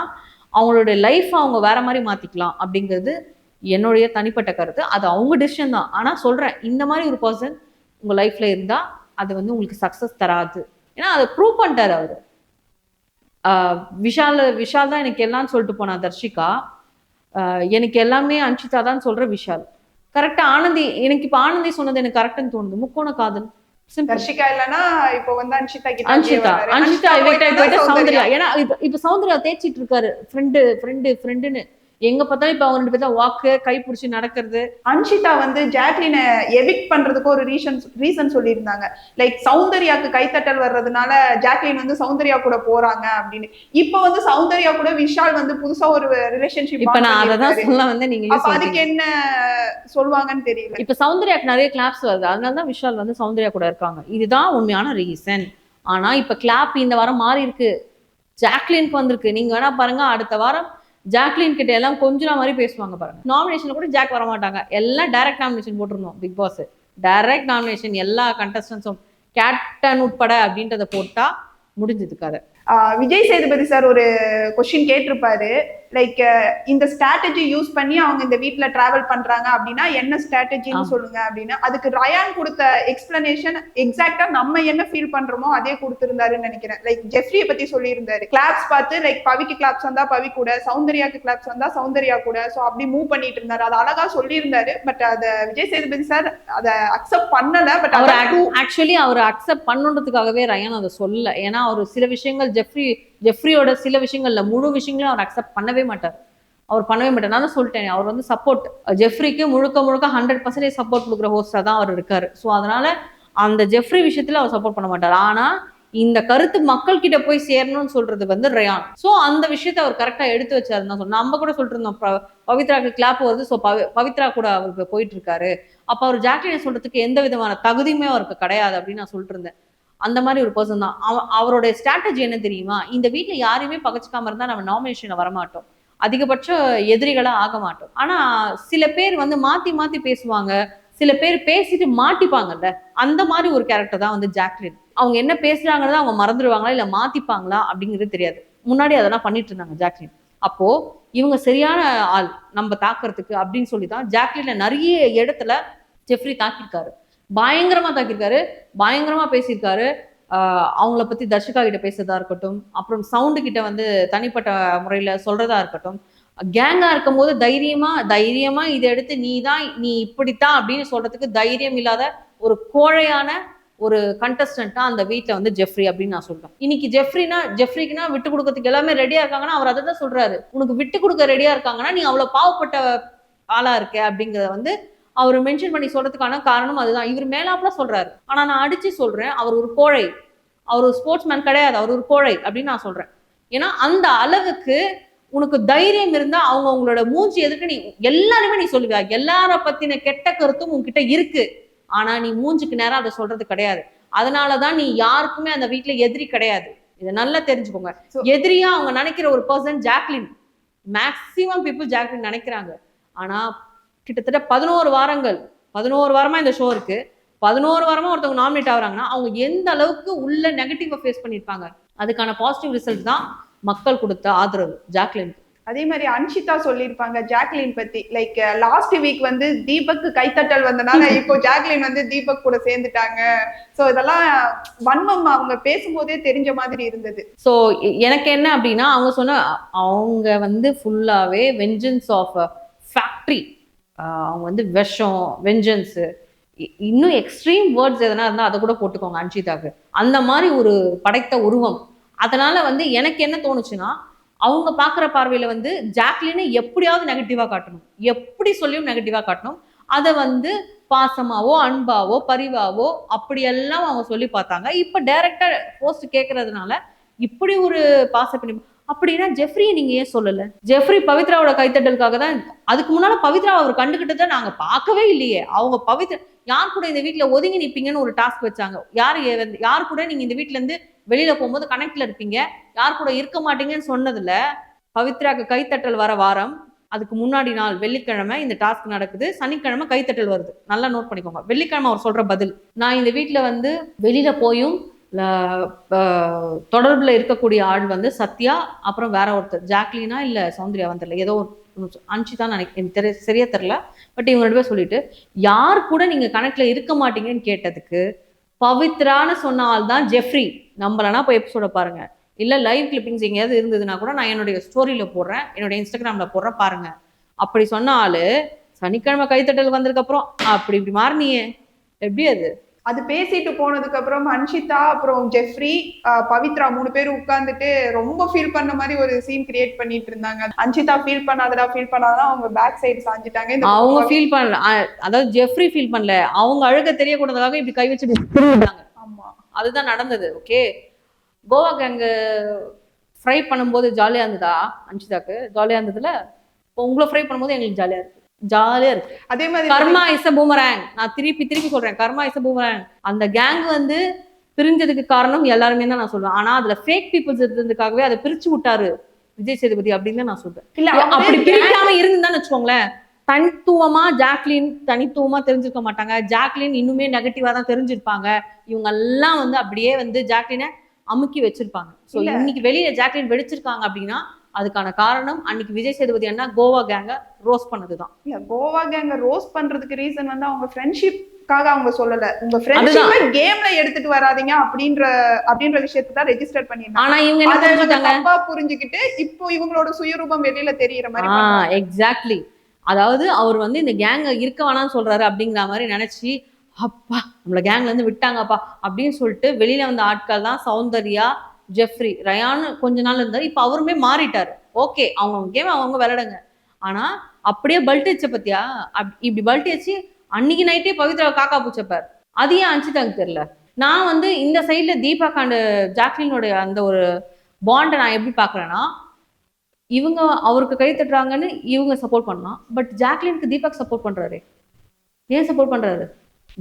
அவங்களுடைய லைஃப் அவங்க வேற மாதிரி மாத்திக்கலாம் அப்படிங்கிறது என்னுடைய தனிப்பட்ட கருத்து. அது அவங்க டிசிஷன் தான். ஆனா சொல்றேன், இந்த மாதிரி ஒரு பர்சன் உங்க லைஃப்ல இருந்தா அது வந்து உங்களுக்கு சக்சஸ் தராது. ஏன்னா அதை ப்ரூவ் பண்ணிட்டாரு அவரு. விஷால் தான் எனக்கு எல்லாம் சொல்லிட்டு போனா தர்ஷிகா, எனக்கு எல்லாமே அன்ஷிதா தான் சொல்ற விஷால். கரெக்டா ஆனந்தி, எனக்கு இப்ப ஆனந்தி சொன்னது எனக்கு கரெக்ட்னு தோணுது. முக்கோண காதல் தர்ஷிகா இல்லனா இப்போ வந்து அன்ஷிதா சௌந்தர்யா. ஏன்னா இப்ப சௌந்தர்யா தேய்ச்சிட்டு இருக்காரு ஃப்ரெண்டுன்னு எங்க பார்த்தாலும் இப்ப அவங்க ரெண்டு பேரும் வாக்கு கை பிடிச்சி நடக்கிறது. அன்ஷிதா வந்து ஜாக்லினை எவிக்ட் பண்றதுக்கு ஒரு ரீசன் சொல்லியிருந்தாங்க. லைக் சௌந்தர்யாக்கு கைத்தட்டல் வர்றதுனால ஜாக்லின் வந்து சௌந்தர்யா கூட போறாங்க அப்படின்னு. இப்ப வந்து சௌந்தர்யா கூட விஷால் வந்து புதுசா ஒரு ரிலேஷன்ஷிப். இப்ப நான் அததான் சொல்ல வந்து நீங்க அதுக்கு என்ன சொல்லுவாங்கன்னு தெரியல. இப்ப சௌந்தர்யாக்கு நிறைய கிளாப்ஸ் வருது, அதனாலதான் விஷால் வந்து சௌந்தர்யா கூட இருக்காங்க. இதுதான் உண்மையான ரீசன். ஆனா இப்ப கிளாப் இந்த வாரம் மாறி இருக்கு, ஜாக்லினுக்கு வந்திருக்கு. நீங்க வேணா பாருங்க, அடுத்த வாரம் ஜாக்லின் கிட்ட எல்லாம் கொஞ்சம் மாதிரி பேசுவாங்க பாருங்க. நாமினேஷன்ல கூட ஜாக் வர மாட்டாங்க, எல்லாம் டைரக்ட் நாமினேஷன் போட்டுருந்தோம். பிக் பாஸ் டைரக்ட் நாமினேஷன் எல்லா கண்டஸ்டன்ஸும் கேப்டன் உட்பட அப்படின்றத போட்டா முடிஞ்சது கதை. விஜய் சேதுபதி சார் ஒரு கொஸ்டின் கேட்டிருப்பாரு, லைக் இந்த ஸ்ட்ராட்டஜி யூஸ் பண்ணி அவங்க இந்த வீட்டுல டிராவல் பண்றாங்க அப்படின்னா என்ன ஸ்ட்ராட்டஜின்னு சொல்லுங்க அப்படின்னு. அதுக்கு ரயான் கொடுத்த எக்ஸ்பிளனேஷன் எக்ஸாக்டா நம்ம என்ன ஃபீல் பண்றோமோ அதே கொடுத்திருந்தாருன்னு நினைக்கிறேன். லைக் ஜெஃப்ரியை பத்தி சொல்லியிருந்தாரு, கிளாப்ஸ் பார்த்து லைக் பவிக்கு கிளாப்ஸ் வந்தா பவி கூட, சௌந்தர்யாக்கு கிளாப்ஸ் வந்தா சௌந்தர்யா கூட, ஸோ அப்படி மூவ் பண்ணிட்டு இருந்தாரு. அது அழகா சொல்லியிருந்தாரு. பட் அதை விஜய் சேதுபதி சார் அதை அக்செப்ட் பண்ணல. பட் ஆக்சுவலி அவர் அக்செப்ட் பண்ணுன்றதுக்காகவே ரயான் அதை சொல்லல. ஏன்னா அவர் சில விஷயங்கள் ஜெஃப்ரியோட சில விஷயங்கள்ல முழு விஷயங்களும் அவர் அக்செப்ட் பண்ணவே மாட்டார். நான் தான் சொல்லிட்டேன், அவர் வந்து சப்போர்ட் ஜெஃப்ரிக்கு முழுக்க 100% சப்போர்ட் கொடுக்குற ஹோஸ்டா தான் அவர் இருக்காரு. ஸோ அதனால அந்த ஜெஃப்ரி விஷயத்துல அவர் சப்போர்ட் பண்ண மாட்டார். ஆனா இந்த கருத்து மக்கள் கிட்ட போய் சேரணும்னு சொல்றது வந்து ரயான். ஸோ அந்த விஷயத்த அவர் கரெக்டா எடுத்து வச்சாருன்னு தான் சொன்னோம். நம்ம கூட சொல்லிட்டு இருந்தோம் பவித்ராக்கு கிளாப் வருது, ஸோ பவித்ரா கூட அவருக்கு போயிட்டு இருக்காரு. அப்ப அவர் ஜாக்லினை சொல்றதுக்கு எந்த விதமான தகுதியுமே அவருக்கு கிடையாது அப்படின்னு நான் சொல்லிட்டு இருந்தேன். அந்த மாதிரி ஒரு பர்சன் தான். அவருடைய ஸ்ட்ராட்டஜி என்ன தெரியுமா, இந்த வீட்டுல யாரையுமே பகச்சுக்காம இருந்தா நம்ம நாமினேஷன்ல வரமாட்டோம், அதிகபட்ச எதிரிகளா ஆக மாட்டோம். ஆனா சில பேர் வந்து மாத்தி பேசுவாங்க, சில பேர் பேசிட்டு மாட்டிப்பாங்கல்ல, அந்த மாதிரி ஒரு கேரக்டர் தான் வந்து ஜாக்லின். அவங்க என்ன பேசுறாங்கன்னு அவங்க மறந்துடுவாங்களா இல்ல மாத்திப்பாங்களா அப்படிங்கிறது தெரியாது. முன்னாடி அதெல்லாம் பண்ணிட்டு இருந்தாங்க ஜாக்லின். அப்போ இவங்க சரியான ஆள் நம்ம தாக்குறதுக்கு அப்படின்னு சொல்லிதான் ஜாக்லின்ல நிறைய இடத்துல ஜெஃப்ரி தாக்கியிருக்காரு, பயங்கரமா தாக்கியிருக்காரு, பயங்கரமா பேசியிருக்காரு. அவங்கள பத்தி தர்ஷிகா கிட்ட பேசுறதா இருக்கட்டும், அப்புறம் சவுண்டு கிட்ட வந்து தனிப்பட்ட முறையில சொல்றதா இருக்கட்டும், கேங்கா இருக்கும் போது தைரியமா இதை எடுத்து நீ இப்படித்தான் அப்படின்னு சொல்றதுக்கு தைரியம் இல்லாத ஒரு கோழையான ஒரு கண்டஸ்டன்ட்டா அந்த வீட்டுல வந்து ஜெஃப்ரி அப்படின்னு நான் சொல்றேன். இன்னைக்கு ஜெஃப்ரிக்குனா விட்டு கொடுக்கறதுக்கு எல்லாமே ரெடியா இருக்காங்கன்னா அவர் அதை தான் சொல்றாரு. உனக்கு விட்டு கொடுக்க ரெடியா இருக்காங்கன்னா நீ அவ்வளவு பாவப்பட்ட ஆளா இருக்க அப்படிங்கறத வந்து அவர் மென்ஷன் பண்ணி சொல்றதுக்கான காரணம் அதுதான். இவர் மேலாப்ல சொல்றாரு, ஆனா நான் அடிச்சு சொல்றேன் அவர் ஒரு கோழை, அவர் ஒரு ஸ்போர்ட்ஸ் மேன் கிடையாது, அவர் ஒரு கோழை அப்படின்னு நான் சொல்றேன். ஏன்னா அந்த அளவுக்கு உனக்கு தைரியம் இருந்தா அவங்களோட மூஞ்சி எதுக்கு நீ எல்லாருமே நீ சொல்லுவியா, எல்லார பத்தின கெட்ட கருத்தும் உன்கிட்ட இருக்கு, ஆனா நீ மூஞ்சுக்கு நேரம் அதை சொல்றது கிடையாது. அதனாலதான் நீ யாருக்குமே அந்த வீட்டுல எதிரி கிடையாது. இதை நல்லா தெரிஞ்சுக்கோங்க. எதிரியா அவங்க நினைக்கிற ஒரு person Jacqueline. Maximum people Jacqueline நினைக்கிறாங்க. ஆனா கிட்டத்தட்ட 11 வாரமா இந்த ஷோ இருக்கு. 11 வாரமா ஒருத்தவங்க நாமினேட் ஆகுறாங்கன்னா அவங்க எந்த அளவுக்கு உள்ள நெகட்டிவா ஃபேஸ் பண்ணிருப்பாங்க. அதுக்கான பாசிட்டிவ் ரிசல்ட் தான் மக்கள் கொடுத்த ஆதரவு ஜாக்லின். அதே மாதிரி அன்ஷிதா சொல்லியிருப்பாங்க ஜாக்லின் பத்தி, லைக் லாஸ்ட் வீக் வந்து தீபக் கைத்தட்டல் வந்தனால இப்போ ஜாக்லின் வந்து தீபக் கூட சேர்ந்துட்டாங்க. ஸோ இதெல்லாம் வன்மம் அவங்க பேசும்போதே தெரிஞ்ச மாதிரி இருந்தது. ஸோ எனக்கு என்ன அப்படின்னா அவங்க வந்து ஃபுல்லாவே வெஞ்சன்ஸ் ஆஃப் ஃபேக்ட்ரி, அவங்க வந்து விஷம் வெஞ்சன்ஸு, இன்னும் எக்ஸ்ட்ரீம் வேர்ட்ஸ் எதனா இருந்தால் அதை கூட போட்டுக்கோங்க அன்ஷிதாக்கு. அந்த மாதிரி ஒரு படைத்த உருவம். அதனால வந்து எனக்கு என்ன தோணுச்சுன்னா அவங்க பார்க்குற பார்வையில வந்து ஜாக்லினை எப்படியாவது நெகட்டிவா காட்டணும், எப்படி சொல்லியும் நெகட்டிவா காட்டணும். அதை வந்து பாசமாவோ அன்பாவோ பரிவாவோ அப்படியெல்லாம் அவங்க சொல்லி பார்த்தாங்க. இப்போ டைரக்டா போஸ்ட் கேட்கறதுனால இப்படி ஒரு பாச அப்படின்னா ஜெஃப்ரியை நீங்க ஏன் சொல்லல? ஜெஃப்ரி பவித்ராவோட கைத்தட்டலுக்காக தான். அதுக்கு முன்னால பவித்ரா அவர் கண்டுகிட்டதை நாங்க பார்க்கவே இல்லையே. அவங்க பவித்ரா யார் கூட இந்த வீட்டுல ஒதுங்கி நிப்பீங்கன்னு ஒரு டாஸ்க் வச்சாங்க. யார் கூட நீங்க இந்த வீட்டுல இருந்து வெளியில போகும்போது கனெக்ட்ல இருப்பீங்க, யார் கூட இருக்க மாட்டீங்கன்னு சொன்னதுல பவித்ராக்கு கைத்தட்டல் வர வாரம், அதுக்கு முன்னாடி நாள் வெள்ளிக்கிழமை இந்த டாஸ்க் நடக்குது, சனிக்கிழமை கைத்தட்டல் வருது. நல்லா நோட் பண்ணிக்கோங்க. வெள்ளிக்கிழமை அவர் சொல்ற பதில், நான் இந்த வீட்டுல வந்து வெளியில போயும் தொடர்புல இருக்கக்கூடிய ஆள் வந்து சத்யா, அப்புறம் வேற ஒருத்தர் ஜாக்லினா இல்ல சௌந்தர்யா வந்துடல, ஏதோ அன்ஷிதான் எனக்கு சரியா தெரியல. பட் இவங்க ரெண்டு பேர் சொல்லிட்டு யார் கூட நீங்க கனெக்ட்ல இருக்க மாட்டீங்கன்னு கேட்டதுக்கு பவித்ரான்னு சொன்ன ஆள் தான் ஜெஃப்ரி. நம்பலன்னா போய் எபிசோட பாருங்க, இல்ல லைவ் கிளிப்பிங்ஸ் எங்கேயாவது இருந்ததுன்னா கூட நான் என்னுடைய ஸ்டோரியில போடுறேன், என்னுடைய இன்ஸ்டாகிராம்ல போடுறேன் பாருங்க. அப்படி சொன்ன ஆளு சனிக்கிழமை கைத்தட்டல் வந்ததுக்கு அப்புறம் இப்படி மாறினியே, எப்படி அது பேசிட்டு போனதுக்கு அப்புறம் அன்ஷிதா அப்புறம் ஜெஃப்ரி பவித்ரா 3 பேரும் உட்கார்ந்துட்டு ரொம்ப ஃபீல் பண்ண மாதிரி ஒரு சீன் கிரியேட் பண்ணிட்டு இருந்தாங்க. அன்ஷிதா ஃபீல் பண்ணாதடா அவங்க பேக் சைடு சாஞ்சிட்டாங்க. அவங்க ஃபீல் பண்ணல, அதாவது ஜெஃப்ரி ஃபீல் பண்ணல, அவங்க அழுக தெரியக்கூடாதுக்காக இப்படி கை வச்சுட்டு. ஆமா, அதுதான் நடந்தது. ஓகே, கோவா கேங்க ஃப்ரை பண்ணும்போது ஜாலியா இருந்ததா? அன்ஷிதாக்கு ஜாலியா இருந்ததுல, உங்களை ஃப்ரை பண்ணும்போது எங்களுக்கு ஜாலியா இருக்கு. அதே மாதிரி கர்மா இஸ் எ பூமராங். நான் திருப்பி சொல்றேன், கர்மா இஸ் எ பூமராங். அந்த கேங் வந்து பிரிஞ்சதுக்கு காரணம் எல்லாருமே தான் நான் சொல்றேன். ஆனா அதுல ஃபேக் பீப்புள்ஸ் இருந்ததுக்காகவே அதை பிரிச்சு விட்டாரு விஜய் சேதுபதி அப்படின்னு நான் சொல்றேன். இல்ல அப்படி பிரிக்காம இருந்தான்னு வச்சுக்கோங்களேன், தனித்துவமா ஜாக்லின் தனித்துவமா தெரிஞ்சிருக்க மாட்டாங்க. ஜாக்லின் இன்னுமே நெகட்டிவா தான் தெரிஞ்சிருப்பாங்க. இவங்க எல்லாம் வந்து அப்படியே வந்து ஜாக்லினை அமுக்கி வச்சிருப்பாங்க. ஸோ இன்னைக்கு வெளியில ஜாக்லின் வெடிச்சிருக்காங்க அப்படின்னா அதுக்கான காரணம் அன்னைக்கு விஜய் சேதுபதி அண்ணா கோவா கேங்க ரோஸ் பண்ணதுதான். இல்ல, கோவா கேங்க ரோஸ் பண்றதுக்கு ரீசன் வந்து அவங்க ஃப்ரெண்ட்ஷிப்காக அவங்க சொல்லல, உங்க ஃப்ரெண்ட்ஷிப்பை கேம்ல எடுத்துட்டு வராதீங்க அப்படின்ற விஷயத்தை தான் ரெஜிஸ்டர் பண்ணிருந்தாங்க. ஆனா இவங்க என்ன புரிஞ்சுட்டாங்க, தப்பா புரிஞ்சுக்கிட்டு இப்போ இவங்களோட சுயரூபம் வெளியில தெரியற மாதிரி. எக்ஸாக்ட்லி. அதாவது அவர் வந்து இந்த கேங்க இருக்க வேணாம்னு சொல்றாரு அப்படிங்கிற மாதிரி நினைச்சு, அப்பா நம்மள கேங்ல இருந்து விட்டாங்கப்பா அப்படின்னு சொல்லிட்டு வெளியில வந்த ஆட்கள் தான் சௌந்தர்யா, ஜெஃப்ரி. ரயான் கொஞ்ச நாள் இருந்தாரு, இப்ப அவருமே மாறிட்டாரு. ஓகே, அவங்க கேம் அவங்க விளையாடுங்க. ஆனா அப்படியே பல்ட் பத்தியா, இப்படி பல்ட் வச்சு அன்னைக்கு நைட்டே பவித்ரா காக்கா பூச்சப்பார். அது ஏன் அன்ஷிதாக்கு தெரியல? நான் வந்து இந்த சைட்ல தீபா அண்ட் ஜாக்லினோட அந்த ஒரு பாண்டை நான் எப்படி பாக்குறேன்னா, இவங்க அவருக்கு கை தட்டுறாங்கன்னு இவங்க சப்போர்ட் பண்ணலாம், பட் ஜாக்லினுக்கு தீபக் சப்போர்ட் பண்றாரு. ஏன் சப்போர்ட் பண்றாரு?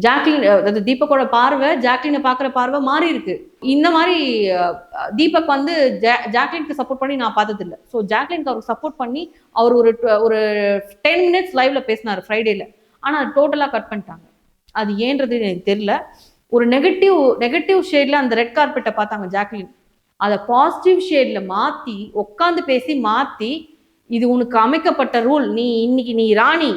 ஜாக்லின், அதாவது தீபக்கோட பார்வை ஜாக்லினை பாக்குற பார்வை மாறி இருக்கு. இந்த மாதிரி தீபக் வந்து ஜாக்லினுக்கு சப்போர்ட் பண்ணி நான் பார்த்தது இல்லை. ஸோ ஜாக்லினுக்கு அவருக்கு சப்போர்ட் பண்ணி அவர் ஒரு 10 minutes லைவ்ல பேசினாரு ஃப்ரைடேல. ஆனா அது டோட்டலா கட் பண்ணிட்டாங்க. அது ஏன்றது எனக்கு தெரியல. ஒரு நெகட்டிவ் ஷேட்ல அந்த ரெட் கார்பெட்டை பார்த்தாங்க ஜாக்லின், அதை பாசிட்டிவ் ஷேட்ல மாத்தி உட்காந்து பேசி மாத்தி, இது உனக்கு அமைக்கப்பட்ட ரூல், இன்னைக்கு நீ ராணி,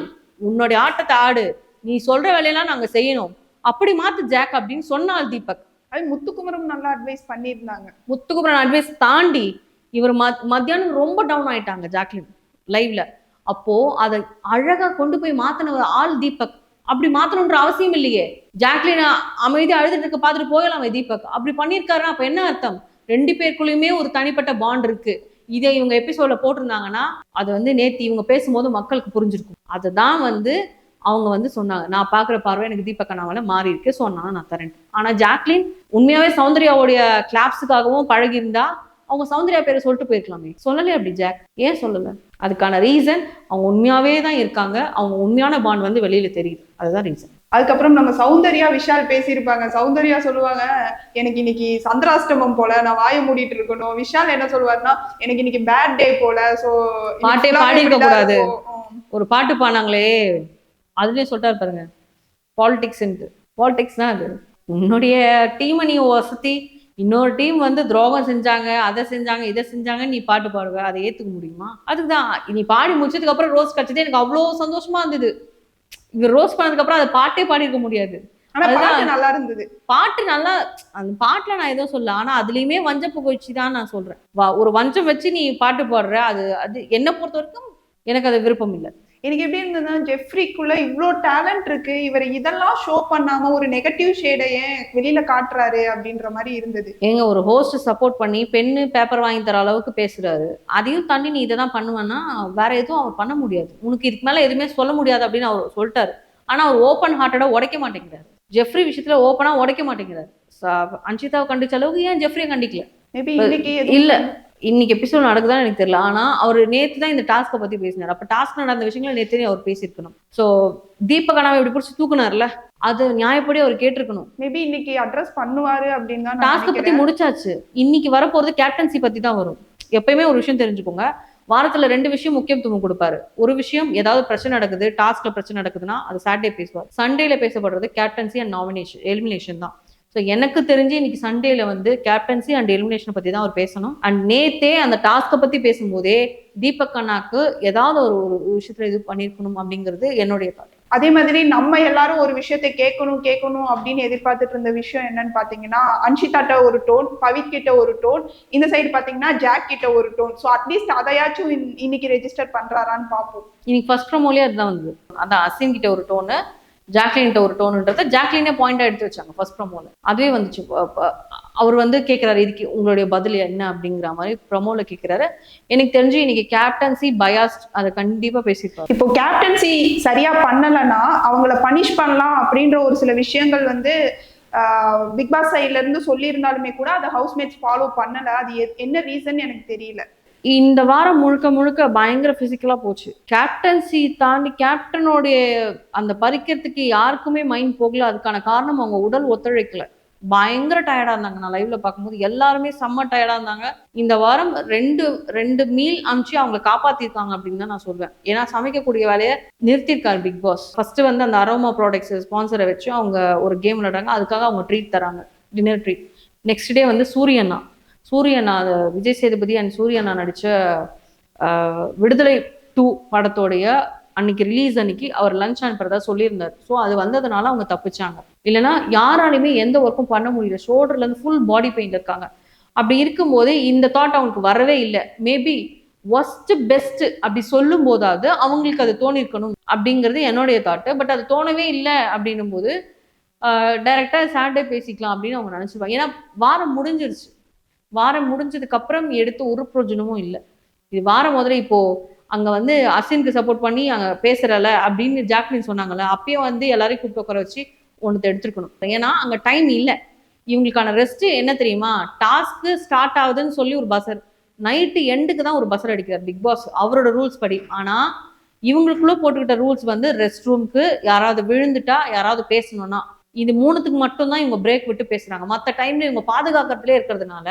உன்னுடைய ஆட்டத்தை ஆடு, நீ சொல்ற வேலையெல்லாம் நாங்க செய்யணும், அப்படி மாத்து ஜாக் அப்படின்னு சொன்னால் தீபக். அது முத்துக்குமரன் நல்லா அட்வைஸ் பண்ணியிருந்தாங்க. முத்துக்குமரன் அட்வைஸ் தாண்டி இவர் மத்தியானம் ரொம்ப டவுன் ஆயிட்டாங்க ஜாக்லின். லைவ்ல. அப்போ அதை அழகா கொண்டு போய் மாத்தின ஒரு ஆள் தீபக். அப்படி மாத்தணும்ன்ற அவசியம் இல்லையே. ஜாக்லின் அமைதியா அழுதுட்டு இருக்க பார்த்துட்டு போகலாமே தீபக். அப்படி பண்ணியிருக்காருன்னா அப்ப என்ன அர்த்தம்? 2 பேருக்குள்ளயுமே ஒரு தனிப்பட்ட பாண்ட் இருக்கு. இதை இவங்க எபிசோட்ல போட்டிருந்தாங்கன்னா அது வந்து நேத்து இவங்க பேசும்போது மக்களுக்கு புரிஞ்சிருக்கும். அதுதான் வந்து அவங்க வந்து சொன்னாங்க, நான் பாக்குற பார்வை எனக்கு தீபக் அண்ணாவால மாறி இருக்கு, ஸோ நான் தரேன். ஆனா ஜாக்லின் உண்மையாவே சௌந்தர்யாவுடைய கிளாப்ஸுக்காகவும் பழகி இருந்தா அவங்க சௌந்தர்யா பேரை சொல்லிட்டு போயிருக்கலாமே. சொல்லலையே அப்படி ஜாக், ஏன் சொல்லல? அதுக்கான ரீசன் அவங்க உண்மையாவே தான் இருக்காங்க, அவங்க உண்மையான பாண்ட் வந்து வெளியில தெரியுது, அதுதான் ரீசன். அதுக்கப்புறம் நம்ம சௌந்தர்யா விஷால் பேசியிருப்பாங்க. சௌந்தர்யா சொல்லுவாங்க, எனக்கு இன்னைக்கு சந்திராஷ்டமம் போல, நான் வாய மூடிட்டு இருக்கணும். விஷால் என்ன சொல்லுவாருன்னா, எனக்கு இன்னைக்கு பேட் டே போல, சோ பாட்டே பாடி இருக்க கூடாது. ஒரு பாட்டு பாடினாங்களே அதுலயே சொல்லிட்டாரு பாருங்க, பாலிடிக்ஸ்னா அது உன்னுடைய டீமை நீ வசதி இன்னொரு டீம் வந்து துரோகம் செஞ்சாங்க, அதை செஞ்சாங்க, இதை செஞ்சாங்க, நீ பாட்டு பாடுவ, அதை ஏத்துக்க முடியுமா? அதுதான் நீ பாடி முடிச்சதுக்கு அப்புறம் ரோஸ் கிடைச்சது எனக்கு அவ்வளவு சந்தோஷமா இருந்தது. இங்க ரோஸ் பண்ணதுக்கு அப்புறம் அதை பாட்டே பாடி இருக்க முடியாது. நல்லா இருந்தது பாட்டு நல்லா, அந்த பாட்டுல நான் எதுவும் சொல்ல, ஆனா அதுலயுமே வஞ்ச புகழ்ச்சிதான் நான் சொல்றேன். ஒரு வஞ்சம் வச்சு நீ பாட்டு பாடுற, அது என்ன பொறுத்த வரைக்கும் எனக்கு அது விருப்பம் இல்லை. எனக்கு எப்படி இருந்ததுன்னா, ஜெஃப்ரிக்குள்ள இவ்வளோ டேலண்ட் இருக்கு, இவர் இதெல்லாம் ஷோ பண்ணாம ஒரு நெகட்டிவ் ஷேடை ஏன் வெளியில காட்டுறாரு அப்படின்ற மாதிரி இருந்தது. எங்க ஒரு ஹோஸ்ட் சப்போர்ட் பண்ணி பெண்ணு பேப்பர் வாங்கி தர அளவுக்கு பேசுறாரு, அதையும் தாண்டி நீ இதை தான் பண்ணுவேன்னா வேற எதுவும் அவர் பண்ண முடியாது, உனக்கு இதுக்கு மேல எதுவுமே சொல்ல முடியாது அப்படின்னு அவர் சொல்லிட்டாரு. ஆனா அவர் ஓப்பன் ஹார்ட்டடா உடைக்க மாட்டேங்கிறாரு. ஜெஃப்ரி விஷயத்துல ஓப்பனா உடைக்க மாட்டேங்கிறாரு. அன்ஷிதாவை கண்டிச்ச அளவுக்கு ஏன் ஜெஃப்ரியை கண்டிக்கல? இல்ல இன்னைக்கு எபிசோட் நடக்குதான்னு எனக்கு தெரியல. ஆனா அவர் நேத்து தான் இந்த டாஸ்கை பத்தி பேசினார். அப்ப டாஸ்க் நடந்த விஷயங்களை நேத்து அவர் பேசியிருக்கணும். சோ தீபக் அண்ணாவை இப்படி பிடிச்சி தூக்குனார்ல, அது நியாயப்படி அவர் கேட்டிருக்கணும். மேபி இன்னைக்கு அட்ரஸ் பண்ணுவாரு அப்படின்னு தான். டாஸ்கை பத்தி முடிச்சாச்சு. இன்னைக்கு வரப்போறது கேப்டன்சி பத்தி தான் வரும். எப்பயுமே ஒரு விஷயம் தெரிஞ்சுக்கோங்க, வாரத்துல 2 விஷயம் முக்கியத்துவம் கொடுப்பாரு. ஒரு விஷயம் ஏதாவது பிரச்சனை நடக்குது, டாஸ்க்ல பிரச்சனை நடக்குதுன்னா அது சாட்டர்டே பேசுவார். சண்டேல பேசப்படுறது கேப்டன்சி அண்ட் நாமினேஷன் எலிமினேஷன் தான். ஸோ எனக்கு தெரிஞ்சு இன்னைக்கு சண்டேல வந்து கேப்டன்சி அண்ட் எலிமினேஷனை பத்தி தான் அவர் பேசணும். அண்ட் நேத்தே அந்த டாஸ்கை பத்தி பேசும்போதே தீபக் அண்ணாக்கு ஏதாவது ஒரு விஷயத்துல இது பண்ணிருக்கணும் அப்படிங்கிறது என்னுடைய தாட். அதே மாதிரி நம்ம எல்லாரும் ஒரு விஷயத்தை கேட்கணும் அப்படின்னு எதிர்பார்த்துட்டு இருந்த விஷயம் என்னன்னு பாத்தீங்கன்னா, அன்ஷிதாட்ட ஒரு டோன், பவித் கிட்ட ஒரு டோன், இந்த சைடு பாத்தீங்கன்னா ஜாக் கிட்ட ஒரு டோன். ஸோ அட்லீஸ்ட் அதையாச்சும் இன்னைக்கு ரெஜிஸ்டர் பண்றாரான்னு பார்ப்போம். இன்னைக்கு ஃபர்ஸ்ட் ப்ரோமோலயே அதுதான் வந்தது. அதான் அசின் கிட்ட ஒரு டோனு, ஜாக்லின்ட்ட ஒரு டோனுன்றத ஜாக்லினே பாயிண்டா எடுத்து வச்சாங்க ஃபர்ஸ்ட் ப்ரோமோல. அதுவே வந்துச்சு. அவர் வந்து கேட்கிறாரு, இதுக்கு உங்களுடைய பதில் என்ன அப்படிங்கிற மாதிரி ப்ரோமோல கேட்கிறாரு. எனக்கு தெரிஞ்சு இன்னைக்கு கேப்டன்சி பயாஸ்ட் அதை கண்டிப்பா பேசியிருப்பாரு. இப்போ கேப்டன்சி சரியா பண்ணலைன்னா அவங்கள பனிஷ் பண்ணலாம் அப்படின்ற ஒரு சில விஷயங்கள் வந்து பிக் பாஸ் சைட்ல இருந்து சொல்லியிருந்தாலுமே கூட அதை ஹவுஸ்மேட்ஸ் ஃபாலோ பண்ணல. அது என்ன ரீசன் எனக்கு தெரியல. இந்த வாரம் முழுக்க பயங்கர பிசிக்கலா போச்சு. கேப்டன்சி தாண்டி கேப்டனோடைய அந்த பறிக்கிறதுக்கு யாருக்குமே மைண்ட் போகல. அதுக்கான காரணம் அவங்க உடல் ஒத்துழைக்கல. பயங்கர டயர்டா இருந்தாங்க. நான் லைவ்ல பார்க்கும்போது எல்லாருமே செம்ம டயர்டா இருந்தாங்க. இந்த வாரம் ரெண்டு மீல் அமிச்சு அவங்களை காப்பாத்திருக்காங்க அப்படின்னு தான் நான் சொல்வேன். ஏன்னா சமைக்கக்கூடிய வேலையை நிறுத்திருக்காரு பிக் பாஸ். ஃபர்ஸ்ட் வந்து அந்த அரோமா ப்ராடக்ட்ஸ் ஸ்பான்சரை வச்சு அவங்க ஒரு கேம் விளையாடுறாங்க. அதுக்காக அவங்க ட்ரீட் தராங்க, டின்னர் ட்ரீட். நெக்ஸ்ட் டே வந்து சூரியனா விஜய் சேதுபதி அண்ட் சூரியனா நடிச்ச விடுதலை 2 படத்தோடைய அன்னைக்கு ரிலீஸ் அன்னைக்கு அவர் லஞ்ச் அனுப்புறதா சொல்லியிருந்தார். ஸோ அது வந்ததுனால அவங்க தப்பிச்சாங்க. இல்லைன்னா யாராலையுமே எந்த ஒர்க்கும் பண்ண முடியல. ஷோல்டர்ல இருந்து ஃபுல் பாடி பெயின் இருக்காங்க. அப்படி இருக்கும்போது இந்த தாட் அவங்களுக்கு வரவே இல்லை. மேபி ஒஸ்ட் பெஸ்ட் அப்படி சொல்லும் போதாவது அவங்களுக்கு அது தோணிருக்கணும் அப்படிங்கிறது என்னுடைய தாட்டு. பட் அது தோணவே இல்லை அப்படின்னும் போது டைரக்டா சாட்டர்டே பேசிக்கலாம் அப்படின்னு அவங்க நினைச்சிருப்பாங்க. ஏன்னா வாரம் முடிஞ்சதுக்கு அப்புறம் எடுத்து ஒரு பிரயோஜனமும் இல்லை. இது வாரம் முதல்ல இப்போ அங்க வந்து அசினுக்கு சப்போர்ட் பண்ணி அங்க பேசுறல அப்படின்னு ஜாக்லின் சொன்னாங்கல்ல, அப்பயே வந்து எல்லாரையும் கூப்பிட்டு உட்கார வச்சு ஒன்று எடுத்துருக்கணும். ஏன்னா அங்க டைம் இல்லை. இவங்களுக்கான ரெஸ்ட் என்ன தெரியுமா, டாஸ்க் ஸ்டார்ட் ஆகுதுன்னு சொல்லி ஒரு பசர், நைட்டு எண்டுக்கு தான் ஒரு பசர் அடிக்கிறார் பிக் பாஸ் அவரோட ரூல்ஸ் படி. ஆனா இவங்களுக்குள்ள போட்டுக்கிட்ட ரூல்ஸ் வந்து ரெஸ்ட் ரூம்க்கு யாராவது விழுந்துட்டா, யாராவது பேசணும்னா, இது 3த்துக்கு மட்டும்தான் இவங்க பிரேக் விட்டு பேசுறாங்க. மற்ற டைம்ல இவங்க பாதுகாக்கிறதுலே இருக்கிறதுனால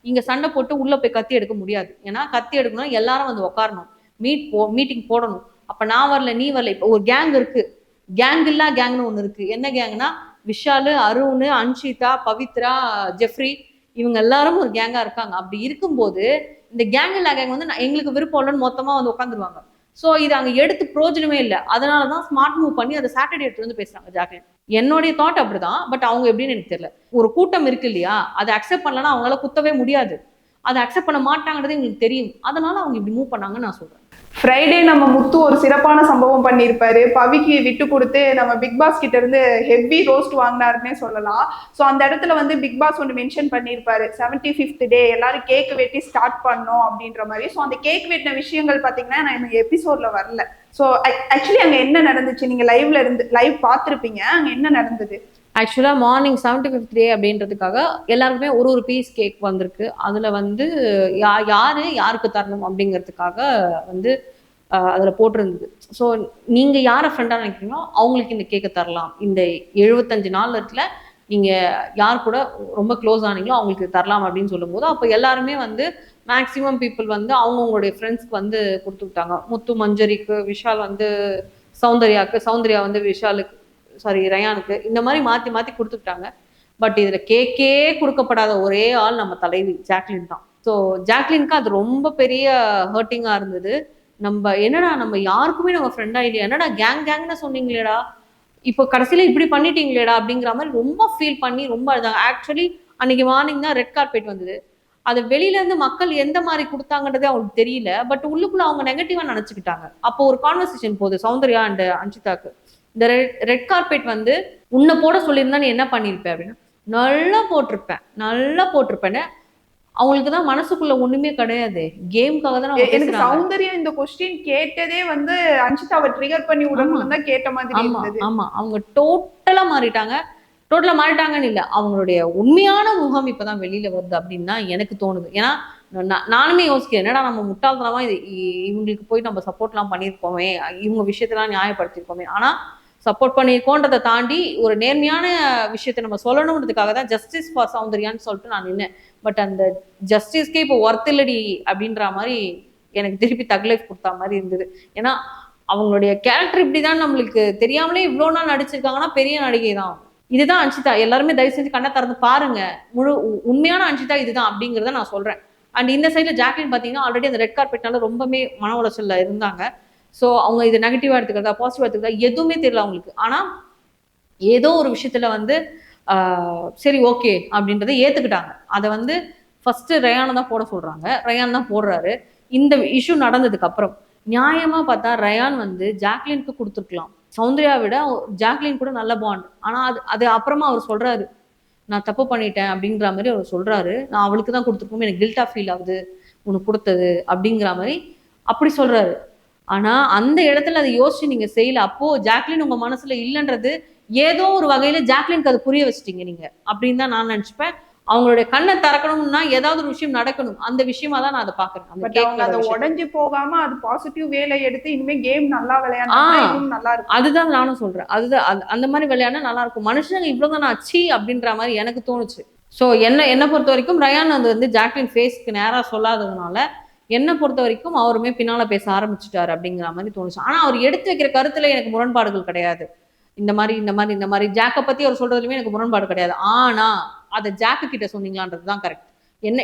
இங்க சண்டை போட்டு உள்ள போய் கத்தி எடுக்க முடியாது. ஏன்னா கத்தி எடுக்கணும், எல்லாரும் வந்து உட்காரணும், மீட்டிங் போடணும். அப்ப நான் வரல நீ வரல. இப்போ ஒரு கேங் இருக்கு, கேங் இல்லா கேங்னு ஒண்ணு இருக்கு. என்ன கேங்னா விஷாலு, அருண், அன்ஷிதா, பவித்ரா, ஜெஃப்ரி, இவங்க எல்லாரும் ஒரு கேங்கா இருக்காங்க. அப்படி இருக்கும்போது இந்த கேங் இல்லா கேங் வந்து எங்களுக்கு விருப்பம் இல்லைன்னு மொத்தமா வந்து உட்காந்துருவாங்க. ஸோ இது அங்க எடுத்து பிரோஜனமே இல்லை. அதனாலதான் ஸ்மார்ட் மூவ் பண்ணி அதை சாட்டர்டே எடுத்து வந்து பேசுறாங்க ஜாக்லின். என்னுடைய தாட் அப்படிதான். பட் அவங்க எப்படின்னு எனக்கு தெரியல. ஒரு கூட்டம் இருக்கு இல்லையா, அதை அக்செப்ட் பண்ணலன்னா அவங்களால குத்தவே முடியாது. அதை அக்செப்ட் பண்ண மாட்டாங்கிறது எங்களுக்கு தெரியும். அதனால அவங்க இப்படி மூவ் பண்ணாங்கன்னு நான் சொல்றேன். ஃப்ரைடே நம்ம முத்து ஒரு சிறப்பான சம்பவம் பண்ணியிருப்பாரு. பவிக்கு விட்டு கொடுத்து நம்ம பிக் பாஸ் கிட்ட இருந்து ஹெவி ரோஸ்ட் வாங்கினாருன்னே சொல்லலாம். ஸோ அந்த இடத்துல வந்து பிக் பாஸ் ஒன்று மென்ஷன் பண்ணியிருப்பாரு, 75th டே எல்லாரும் கேக் வெட்டி ஸ்டார்ட் பண்ணோம் அப்படின்ற மாதிரி. ஸோ அந்த கேக் வெட்டின விஷயங்கள் பார்த்தீங்கன்னா நான் எனக்கு எபிசோட்ல வரல. ஸோ ஆக்சுவலி அங்கே என்ன நடந்துச்சு, நீங்க லைவ் பார்த்துருப்பீங்க, அங்கே என்ன நடந்தது? ஆக்சுவலாக மார்னிங் 75th டே அப்படின்றதுக்காக எல்லாருக்குமே ஒரு பீஸ் கேக் வந்திருக்கு. அதில் வந்து யாருக்கு தரணும் அப்படிங்கிறதுக்காக வந்து அதில் போட்டிருந்தது. ஸோ நீங்கள் யாரை ஃப்ரெண்டாக நினைக்கிறீங்களோ அவங்களுக்கு இந்த கேக்கை தரலாம். இந்த 75 நாள் இடத்துல நீங்கள் யார் கூட ரொம்ப க்ளோஸ் ஆனீங்களோ அவங்களுக்கு தரலாம் அப்படின்னு சொல்லும்போது, அப்போ எல்லாருமே வந்து மேக்ஸிமம் பீப்புள் வந்து அவங்கவுங்களுடைய ஃப்ரெண்ட்ஸ்க்கு வந்து கொடுத்துக்கிட்டாங்க. முத்து மஞ்சரிக்கு, விஷால் வந்து சௌந்தர்யாவுக்கு, சௌந்தர்யா வந்து விஷாலுக்கு, ரயானுக்கு, இந்த மாதிரி மாற்றி மாற்றி கொடுத்துக்கிட்டாங்க. பட் இதில் கேக்கே கொடுக்கப்படாத ஒரே ஆள் நம்ம தலைவி ஜாக்லின் தான். ஸோ ஜாக்லினுக்கு அது ரொம்ப பெரிய ஹர்ட்டிங்காக இருந்தது. நம்ம யாருக்குமே நம்ம ஃப்ரெண்டா இல்லையா, என்னடா கேங்னு சொன்னீங்களேடா, இப்போ கடைசியில இப்படி பண்ணிட்டீங்களேடா அப்படிங்கிற மாதிரி ரொம்ப ஃபீல் பண்ணி ரொம்ப அழுதாங்க. ஆக்சுவலி அன்னைக்கு மார்னிங் தான் ரெட் கார்பெட் வந்தது. அது வெளியில இருந்து மக்கள் எந்த மாதிரி கொடுத்தாங்கன்றதே அவங்களுக்கு தெரியல. பட் உள்ளுக்குள்ள அவங்க நெகட்டிவா நினைச்சுக்கிட்டாங்க. அப்போ ஒரு கான்வர்சேஷன் போகுது சௌந்தர்யா அண்ட் அன்ஷிதாக்கு. இந்த ரெட் கார்பெட் வந்து உன்னை போட சொல்லியிருந்தா நீ என்ன பண்ணிருப்ப அப்படின்னா, நல்லா போட்டிருப்பேன்னு. அவங்களுக்கு தான் மனசுக்குள்ள ஒண்ணுமே கிடையாது, கேம்காக தான் அவங்க எனக்கு சௌந்தர்யா இந்த क्वेश्चन கேட்டதே வந்து அன்ஷிதாவை ட்ரிகர் பண்ணி விடணும்னு தான் கேட்ட மாதிரி இருந்தது. ஆமா, அவங்க டோட்டலா மாறிட்டாங்கன்னு இல்ல, அவங்களுடைய உண்மையான முகம் இப்பதான் வெளியில வருது அப்படின்னு தான் எனக்கு தோணுது. ஏன்னா நானுமே யோசிக்கிறேன், என்னடா நம்ம முட்டாள்தனமா இவங்களுக்கு போய் நம்ம சப்போர்ட்லாம் பண்ணியிருக்கோமே, இவங்க விஷயத்தெல்லாம் நியாயப்படுத்திருக்கோமே. ஆனா சப்போர்ட் பண்ணியிருக்கோன்றதை தாண்டி ஒரு நேர்மையான விஷயத்த நம்ம சொல்லணுன்றதுக்காக தான் ஜஸ்டிஸ் ஃபார் சௌந்தர்யான்னு சொல்லிட்டு நான் நின்னேன். பட் அந்த ஜஸ்டிஸ்க்கே இப்போ ஒர்த் இல்லடி அப்படின்ற மாதிரி எனக்கு திருப்பி தக் லைஃப் கொடுத்தா மாதிரி இருந்தது. ஏன்னா அவங்களுடைய கேரக்டர் இப்படிதான் நம்மளுக்கு தெரியாமலே இவ்வளோ நாள் நடிச்சிருக்காங்கன்னா பெரிய நடிகை தான். இதுதான் அன்ஷிதா, எல்லாருமே தயவு செஞ்சு கண்ணை திறந்து பாருங்க, உண்மையான அன்ஷிதா இதுதான் அப்படிங்கிறத நான் சொல்றேன். அண்ட் இந்த சைட்ல ஜாக்லின் பார்த்தீங்கன்னா ஆல்ரெடி அந்த ரெட் கார்பெட்னால ரொம்பவே மன உளைச்சல்ல இருந்தாங்க. ஸோ அவங்க இது நெகட்டிவா எடுத்துக்கிறதா பாசிட்டிவா எடுத்துக்கிறதா எதுவுமே தெரியல அவங்களுக்கு. ஆனா ஏதோ ஒரு விஷயத்துல வந்து சரி ஓகே அப்படின்றத ஏத்துக்கிட்டாங்க. அதை வந்து ஃபர்ஸ்ட் ரயானை தான் போட சொல்றாங்க, ரயான் தான் போடுறாரு. இந்த இஷ்யூ நடந்ததுக்கு அப்புறம் நியாயமா பார்த்தா ரயான் வந்து ஜாக்லினுக்கு கொடுத்துருக்கலாம். சௌந்தர்யா விட ஜாக்லின் கூட நல்ல பாண்ட். ஆனா அது அப்புறமா அவர் சொல்றாரு, நான் தப்பு பண்ணிட்டேன் அப்படிங்கிற மாதிரி அவர் சொல்றாரு. நான் அவளுக்கு தான் கொடுத்துருக்கோம், எனக்கு கில்ட்டா ஃபீல் ஆகுது உனக்கு கொடுத்தது அப்படிங்கிற மாதிரி அப்படி சொல்றாரு. ஆனா அந்த இடத்துல அதை யோசிச்சு நீங்க செய்யல. அப்போ ஜாக்லின் உங்க மனசுல இல்லைன்றது ஏதோ ஒரு வகையில ஜாக்லினுக்கு அதை புரிய வச்சுட்டீங்க நீங்க அப்படின்னு தான் நான் நினைச்சுப்பேன். அவங்களுடைய கண்ணை திறக்கணும்னா ஏதாவது ஒரு விஷயம் நடக்கணும், அந்த விஷயமா தான் நான் அதை பாக்குறேன். அதை உடஞ்சு போகாம அது பாசிட்டிவ் வேலை எடுத்து இனிமே கேம் நல்லா விளையாடா நல்லா இருக்கும். அதுதான் நானும் சொல்றேன், அதுதான் அந்த மாதிரி விளையாட நல்லா இருக்கும். மனுஷங்க இவ்வளவுதான் ஆச்சு அப்படின்ற மாதிரி எனக்கு தோணுச்சு. ஸோ என்னை பொறுத்த வரைக்கும் ரயான் அது வந்து ஜாக்லின் ஃபேஸ்க்கு நேரா சொல்லாததுனால என்னை பொறுத்த வரைக்கும் அவருமே பின்னால பேச ஆரம்பிச்சுட்டாரு அப்படிங்கிற மாதிரி தோணுச்சு. ஆனா அவர் எடுத்து வைக்கிற கருத்துல எனக்கு முரண்பாடுகள் கிடையாது. இந்த மாதிரி ஜாக்கை பத்தி அவர் சொல்றதுலயுமே எனக்கு முரண்பாடு கிடையாது. ஆனா அதை ஜாக்கு கிட்ட சொன்னீங்களான்றதுதான் கரெக்ட்.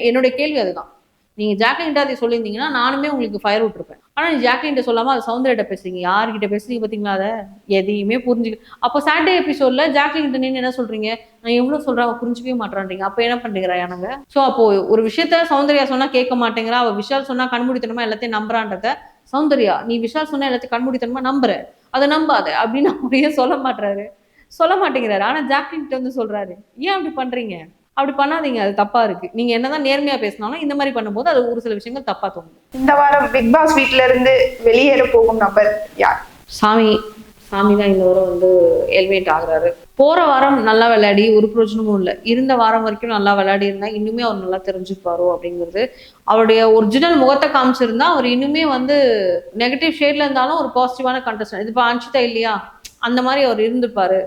என்னுடைய கேள்வி அதுதான். நீங்க ஜாக்லின் கிட்ட அதை சொல்லியிருந்தீங்கன்னா நானுமே உங்களுக்கு ஃபயர் விட்டுருப்பேன். ஆனா நீ ஜாக்லின் கிட்ட சொல்லாம அது சௌந்தர்யிட்ட பேசுறீங்க, யார்கிட்ட பேசுறீங்க பாத்தீங்களா, அதை எதையுமே புரிஞ்சுக்க. அப்போ சாட்டர்டே எபிசோட்ல ஜாக்லின் கிட்ட நீங்க என்ன சொல்றீங்க, நான் எவ்வளவு சொல்றேன் அவ புரிஞ்சுக்கவே மாட்டேன்றீங்க. அப்ப என்ன பண்றீங்க யானங்க? சோ அப்போ ஒரு விஷயத்த சௌந்தர்யா சொன்னா கேட்க மாட்டேங்கிறா, அவ விஷால் சொன்னா கண்மூடித்தனமா எல்லாத்தையும் நம்புறான்றத சௌந்தர்யா நீ விஷால் சொன்னா எல்லாத்தையும் கண்மூடித்தனமா நம்புற, அதை நம்பாத அப்படின்னு அப்படியே சொல்ல மாட்டேங்கிறாரு. ஆனா ஜாக்லின் கிட்ட வந்து சொல்றாரு, ஏன் அப்படி பண்றீங்க, அப்படி பண்ணாதீங்க, அது தப்பா இருக்கு. நீங்க என்னதான் நேர்மையா பேசினாலும் இந்த மாதிரி பண்ணும்போது அது ஒரு சில விஷயங்கள் தப்பா தோணும். இந்த வாரம் பிக் பாஸ் வீட்ல இருந்து வெளியேற போகும் நபர் யார்? சாமி தான் இந்த வாரம் வந்து எலிவேட் ஆகுறாரு. போற வாரம் நல்லா விளையாடி ஒரு பிரயோஜனமும் இல்லை, இருந்த வாரம் வரைக்கும் நல்லா விளையாடி இருந்தா இன்னுமே அவர் நல்லா தெரிஞ்சுப்பாரோ அப்படிங்கிறது. அவருடைய ஒரிஜினல் முகத்தை காமிச்சிருந்தா அவர் இன்னுமே வந்து நெகட்டிவ் ஷேட்ல இருந்தாலும் ஒரு பாசிட்டிவான கண்டஸ்டன்ட். இது இப்போ அன்ஷிதா இல்லையா, அந்த மாதிரி அவர் இருந்துப்பாரு.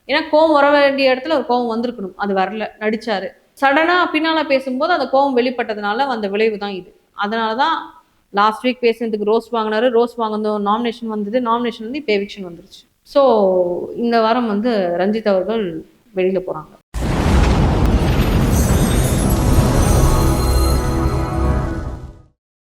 ஏன்னா கோவம் வர வேண்டிய இடத்துல ஒரு கோவம் வந்திருக்கணும், அது வரல, நடிச்சாரு. சடனா பின்னால பேசும்போது அந்த கோவம் வெளிப்பட்டதுனால அந்த விளைவு தான் இது. அதனாலதான் லாஸ்ட் வீக் பேசுனதுக்கு ரோஸ் வாங்கினாரு, ரோஸ் வாங்கினதும் நாமினேஷன் வந்தது, நாமினேஷன் வந்து இப்போ எவிக்ஷன் வந்துருச்சு. ஸோ இந்த வாரம் வந்து ரஞ்சித் அவர்கள் வெளியில போறாங்க.